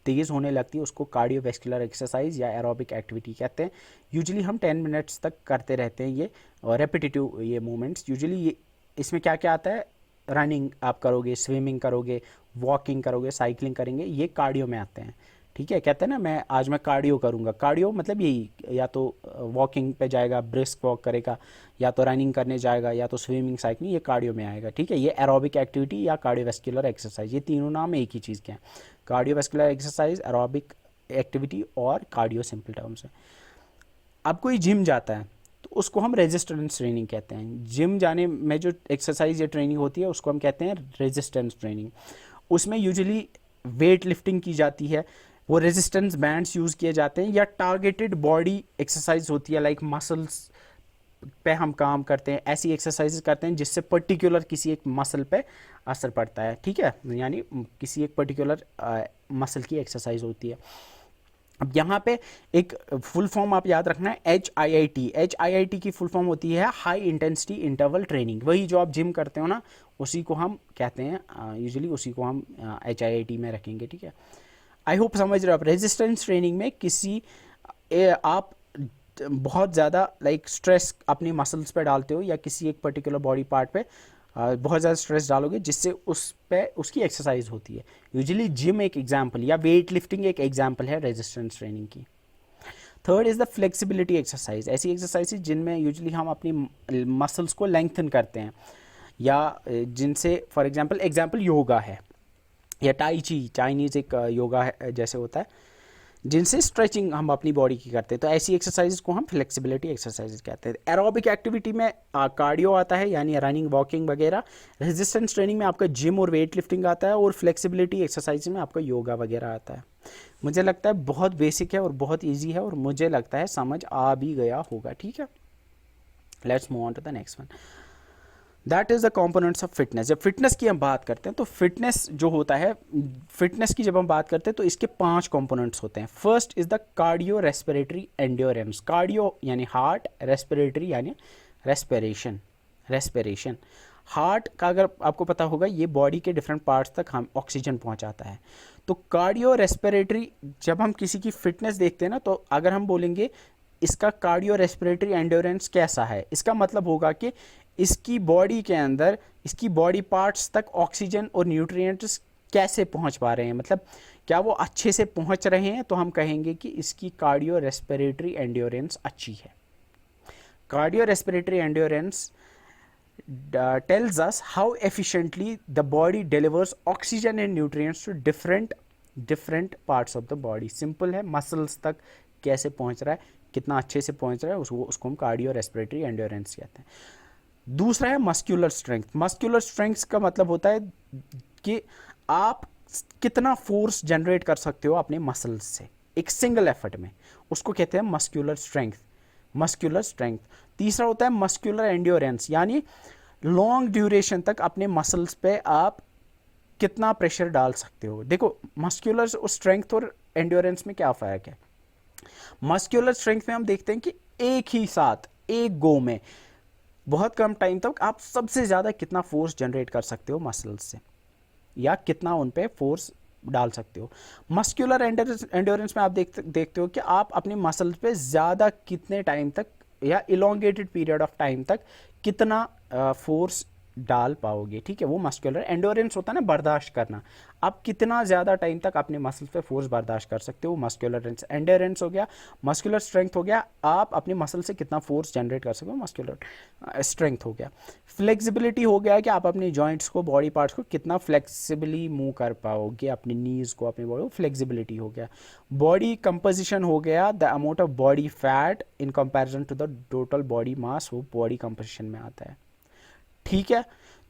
तेज़ होने लगती है, उसको कार्डियोवैस्कुलर एक्सरसाइज या एरोबिक एक्टिविटी कहते हैं। यूजुअली हम 10 मिनट्स तक करते रहते हैं ये रेपिटेटिव ये मूवमेंट्स। यूजुअली ये इसमें क्या क्या आता है, रनिंग आप करोगे, स्विमिंग करोगे, वॉकिंग करोगे, साइकिलिंग करेंगे, ये कार्डियो में आते हैं, ठीक है। कहते हैं ना मैं आज मैं कार्डियो करूँगा, कार्डियो मतलब यही, या तो वॉकिंग पे जाएगा, ब्रिस्क वॉक करेगा, या तो रनिंग करने जाएगा, या तो स्विमिंग, साइकिलिंग, ये कार्डियो में आएगा, ठीक है। ये एरोबिक एक्टिविटी या कार्डियोवैस्कुलर एक्सरसाइज, ये तीनों नाम एक ही चीज़ के हैं, कार्डियोवैस्कुलर एक्सरसाइज, एरोबिक एक्टिविटी और कार्डियो, सिंपल टर्म्स है। अब कोई जिम जाता है तो उसको हम रेजिस्टेंस ट्रेनिंग कहते हैं। जिम जाने में जो एक्सरसाइज या ट्रेनिंग होती है उसको हम कहते हैं रेजिस्टेंस ट्रेनिंग। उसमें यूजुअली वेट लिफ्टिंग की जाती है, वो रेजिस्टेंस बैंड्स यूज़ किए जाते हैं, या टारगेटेड बॉडी एक्सरसाइज होती है, लाइक मसल्स पे हम काम करते हैं, ऐसी एक्सरसाइजेस करते हैं जिससे पर्टिकुलर किसी एक मसल पे असर पड़ता है, ठीक है, यानी किसी एक पर्टिकुलर मसल की एक्सरसाइज होती है। अब यहाँ पे एक फुल फॉर्म आप याद रखना है, HIIT। HIIT की फुल फॉर्म होती है हाई इंटेंसिटी इंटरवल ट्रेनिंग। वही जो आप जिम करते हो ना, उसी को हम कहते हैं, यूजुअली उसी को हम HIIT में रखेंगे, ठीक है। आई होप समझ रहे हो आप। रेजिस्टेंस ट्रेनिंग में किसी आप बहुत ज़्यादा लाइक स्ट्रेस अपनी मसल्स पे डालते हो या किसी एक पर्टिकुलर बॉडी पार्ट पे बहुत ज़्यादा स्ट्रेस डालोगे जिससे उस पे उसकी एक्सरसाइज होती है। यूजुअली जिम एक एग्जांपल, या वेट लिफ्टिंग एक एग्जांपल है रेजिस्टेंस ट्रेनिंग की। Third is the flexibility exercise, ऐसी एक्सरसाइज जिनमें यूजुअली हम अपनी मसल्स को लेंथन करते हैं, या जिनसे फॉर एग्जांपल योगा है, या टाई ची, चाइनीज़ एक योगा है जैसे होता है, जिनसे स्ट्रेचिंग हम अपनी बॉडी की करते हैं। तो ऐसी एक्सरसाइज को हम फ्लेक्सिबिलिटी एक्सरसाइज कहते हैं। एरोबिक एक्टिविटी में कार्डियो आता है, यानी रनिंग, वॉकिंग वगैरह। रेजिस्टेंस ट्रेनिंग में आपका जिम और वेट लिफ्टिंग आता है, और फ्लेक्सिबिलिटी एक्सरसाइज में आपका योगा वगैरह आता है। मुझे लगता है बहुत बेसिक है और बहुत ईजी है, और मुझे लगता है समझ आ भी गया होगा, ठीक है। Let's move on to the next one, that is the components of fitness. जब फिटनेस की हम बात करते हैं तो फिटनेस जो होता है, फिटनेस की जब हम बात करते हैं तो इसके 5 कॉम्पोनेंट्स होते हैं। First is the cardio respiratory endurance. Cardio यानी हार्ट, रेस्पिरेटरी यानी रेस्पिरेशन। हार्ट का अगर आपको पता होगा, ये बॉडी के डिफरेंट पार्ट्स तक हम ऑक्सीजन पहुंचाता है। तो कार्डियो रेस्पिरेटरी, जब हम किसी की फिटनेस देखते हैं ना, तो अगर हम बोलेंगे इसका कार्डियो रेस्पिरेटरी एंड्योरेंस कैसा है, इसका मतलब होगा कि इसकी बॉडी के अंदर, इसकी बॉडी पार्ट्स तक ऑक्सीजन और न्यूट्रिएंट्स कैसे पहुंच पा रहे हैं, मतलब क्या वो अच्छे से पहुंच रहे हैं, तो हम कहेंगे कि इसकी कार्डियो रेस्पिरेटरी एंड्योरेंस अच्छी है। Cardio respiratory endurance tells us how efficiently the body delivers oxygen and nutrients to different parts of the body। Simple है, मसल्स तक कैसे पहुंच रहा है, कितना अच्छे से पहुंच रहा है, उसको हम कार्डियो रेस्पिरेटरी एंड्योरेंस कहते हैं। दूसरा है मस्कुलर स्ट्रेंथ। मस्कुलर स्ट्रेंथ का मतलब होता है कि आप कितना फोर्स जनरेट कर सकते हो अपने मसल्स से एक सिंगल एफर्ट में, उसको कहते हैं मस्कुलर स्ट्रेंथ। तीसरा होता है मस्कुलर एंड्योरेंस, यानी लॉन्ग ड्यूरेशन तक अपने मसल्स पे आप कितना प्रेशर डाल सकते हो। देखो, मस्कुलर स्ट्रेंथ और एंड्योरेंस में क्या फ़र्क है। मस्कुलर स्ट्रेंथ में हम देखते हैं कि एक ही साथ, एक गो में, बहुत कम टाइम तक आप सबसे ज़्यादा कितना फोर्स जनरेट कर सकते हो मसल्स से, या कितना उन पे फोर्स डाल सकते हो। मस्कुलर एंड्योरेंस में आप देखते हो कि आप अपने मसल्स पे ज़्यादा कितने टाइम तक या इलोंगेटेड पीरियड ऑफ टाइम तक कितना फोर्स डाल पाओगे, ठीक है। वो मस्कुलर एंडोरेंस होता है ना, बर्दाश्त करना, आप कितना ज़्यादा टाइम तक अपने मसल्स पे फोर्स बर्दाश्त कर सकते हो, मस्कुलर एंडोरेंस हो गया। मस्कुलर स्ट्रेंथ हो गया, आप अपने मसल से कितना फोर्स जनरेट कर सकते हो, मस्कुलर स्ट्रेंथ हो गया। फ्लेक्सिबिलिटी हो गया कि आप अपने जॉइंट्स को, बॉडी पार्ट्स को कितना फ्लेक्सिबली मूव कर पाओगे, अपनी नीज़ को, अपनी बॉडी को, फ्लेक्सिबिलिटी हो गया। बॉडी कंपोजिशन हो गया, the amount of body fat in comparison to the total body mass, वो बॉडी कंपोजिशन में आता है, ठीक है।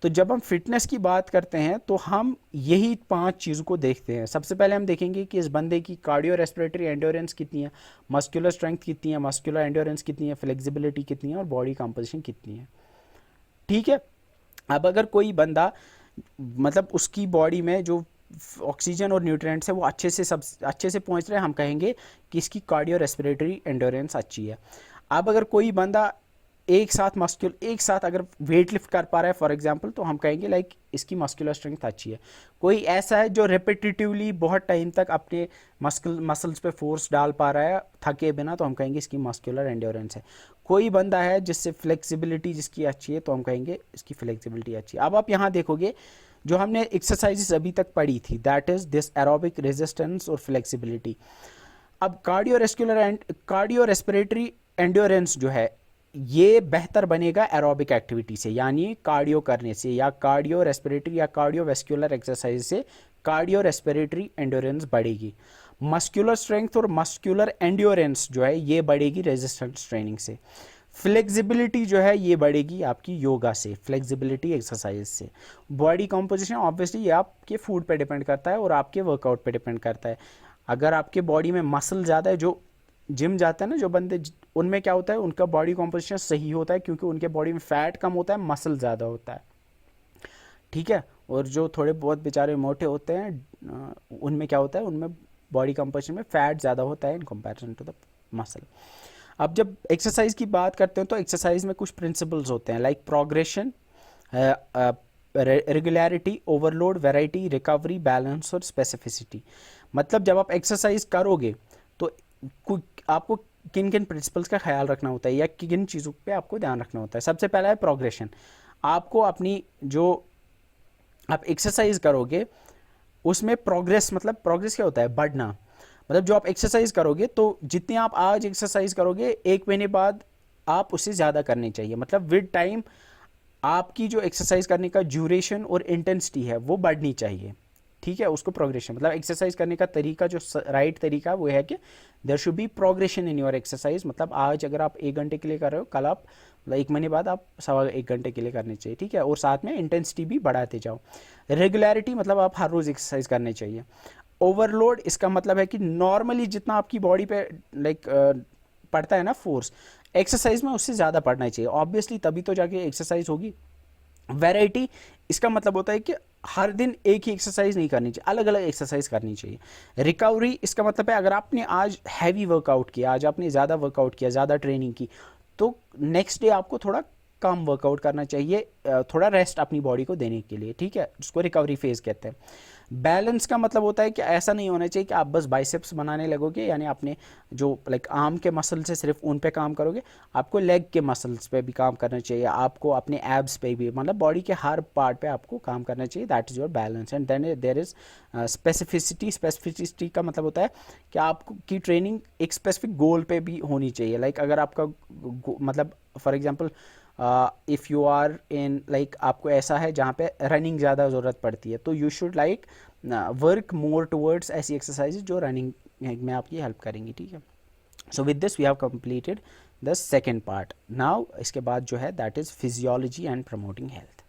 तो जब हम फिटनेस की बात करते हैं तो हम यही 5 चीज़ों को देखते हैं। सबसे पहले हम देखेंगे कि इस बंदे की कार्डियो रेस्पिरेटरी एंडोरेंस कितनी है, मस्कुलर स्ट्रेंथ कितनी है, मस्कुलर एंडोरेंस कितनी है, फ्लेक्सिबिलिटी कितनी है और बॉडी कंपोजिशन कितनी है, ठीक है। अब अगर कोई बंदा मतलब उसकी बॉडी में जो ऑक्सीजन और न्यूट्रिएंट्स है वो अच्छे से पहुंच रहे हैं, हम कहेंगे कि इसकी कार्डियो रेस्पिरेटरी एंडोरेंस अच्छी है। अब अगर कोई बंदा एक साथ अगर वेट लिफ्ट कर पा रहा है फॉर एग्जांपल, तो हम कहेंगे लाइक इसकी मस्कुलर स्ट्रेंथ अच्छी है। कोई ऐसा है जो रिपीटेटिवली बहुत टाइम तक अपने मसल्स पे फोर्स डाल पा रहा है थके बिना, तो हम कहेंगे इसकी मस्कुलर एंडोरेंस है। कोई बंदा है जिससे फ्लेक्सिबिलिटी जिसकी अच्छी है, तो हम कहेंगे इसकी फ्लेक्सिबिलिटी अच्छी है। अब आप यहाँ देखोगे जो हमने एक्सरसाइजेस अभी तक पढ़ी थी, that is this aerobic resistance और फ्लेक्सिबिलिटी। अब कार्डियो रेस्पिरेटरी एंडोरेंस जो है ये बेहतर बनेगा एरोबिक एक्टिविटी से, यानी कार्डियो करने से, या कार्डियो रेस्पिरेटरी या कार्डियोवैस्कुलर एक्सरसाइज से कार्डियो रेस्पिरेटरी एंडोरेंस बढ़ेगी। मस्कुलर स्ट्रेंथ और मस्कुलर एंडोरेंस जो है ये बढ़ेगी रेजिस्टेंस ट्रेनिंग से। फ्लेक्सिबिलिटी जो है ये बढ़ेगी आपकी योगा से, फ्लेक्सिबिलिटी एक्सरसाइज से। बॉडी कॉम्पोजिशन ऑब्वियसली ये आपके फूड पे डिपेंड करता है और आपके वर्कआउट पे डिपेंड करता है। अगर आपके बॉडी में मसल ज़्यादा है, जो जिम जाते हैं ना जो बंदे, उनमें क्या होता है, उनका बॉडी कॉम्पोजिशन सही होता है क्योंकि उनके बॉडी में फैट कम होता है, मसल ज़्यादा होता है, ठीक है। और जो थोड़े बहुत बेचारे मोटे होते हैं उनमें क्या होता है, उनमें बॉडी कॉम्पोजिशन में फैट ज़्यादा होता है in comparison to the muscle. अब जब एक्सरसाइज की बात करते हैं तो एक्सरसाइज में कुछ प्रिंसिपल्स होते हैं, like progression, regularity, overload, variety, recovery, balance और स्पेसिफिसिटी। मतलब जब आप एक्सरसाइज करोगे तो आपको किन किन प्रिंसिपल्स का ख्याल रखना होता है या किन चीज़ों पे आपको ध्यान रखना होता है। सबसे पहला है प्रोग्रेशन। आपको अपनी जो आप एक्सरसाइज करोगे उसमें प्रोग्रेस, मतलब प्रोग्रेस क्या होता है, बढ़ना। मतलब जो आप एक्सरसाइज करोगे तो जितनी आप आज एक्सरसाइज करोगे 1 महीने बाद आप उससे ज़्यादा करनी चाहिए। मतलब विद टाइम आपकी जो एक्सरसाइज करने का ड्यूरेशन और इंटेंसिटी है वो बढ़नी चाहिए, ठीक है। उसको प्रोग्रेशन, मतलब एक्सरसाइज करने का तरीका जो राइट तरीका वो है कि there should be progression in your exercise. मतलब आज अगर आप 1 घंटे के लिए कर रहे हो, कल आप 1 महीने बाद आप 1.25 घंटे के लिए करने चाहिए, ठीक है। और साथ में इंटेंसिटी भी बढ़ाते जाओ। रेगुलरिटी, मतलब आप हर रोज़ एक्सरसाइज करने चाहिए। ओवरलोड, इसका मतलब है कि नॉर्मली जितना आपकी बॉडी पे पड़ता है ना फोर्स, एक्सरसाइज में उससे ज़्यादा पड़ना चाहिए ऑब्वियसली, तभी तो जाके एक्सरसाइज होगी। वैरायटी, इसका मतलब होता है कि हर दिन एक ही एक्सरसाइज नहीं करनी चाहिए, अलग अलग एक्सरसाइज करनी चाहिए। रिकवरी, इसका मतलब है अगर आपने आज हैवी वर्कआउट किया, आज आपने ज़्यादा वर्कआउट किया, ज़्यादा ट्रेनिंग की, तो नेक्स्ट डे आपको थोड़ा कम वर्कआउट करना चाहिए, थोड़ा रेस्ट अपनी बॉडी को देने के लिए, ठीक है, जिसको रिकवरी फेज कहते हैं। बैलेंस का मतलब होता है कि ऐसा नहीं होना चाहिए कि आप बस बाइसेप्स बनाने लगोगे, यानी आपने जो आर्म के मसल से सिर्फ उन पे काम करोगे, आपको लेग के मसल्स पे भी काम करना चाहिए, आपको अपने एब्स पे भी, मतलब बॉडी के हर पार्ट पे आपको काम करना चाहिए। That is your balance. And then there is specificity. Specificity का मतलब होता है कि आपकी ट्रेनिंग एक स्पेसिफिक गोल पे भी होनी चाहिए। लाइक अगर आपका मतलब for example if you are in आपको ऐसा है जहाँ पे रनिंग ज़्यादा ज़रूरत पड़ती है, तो you should work more towards ऐसी एक्सरसाइज जो रनिंग में आपकी हेल्प करेंगी, ठीक है। So with this we have completed the second part. Now इसके बाद जो है that is physiology and promoting health.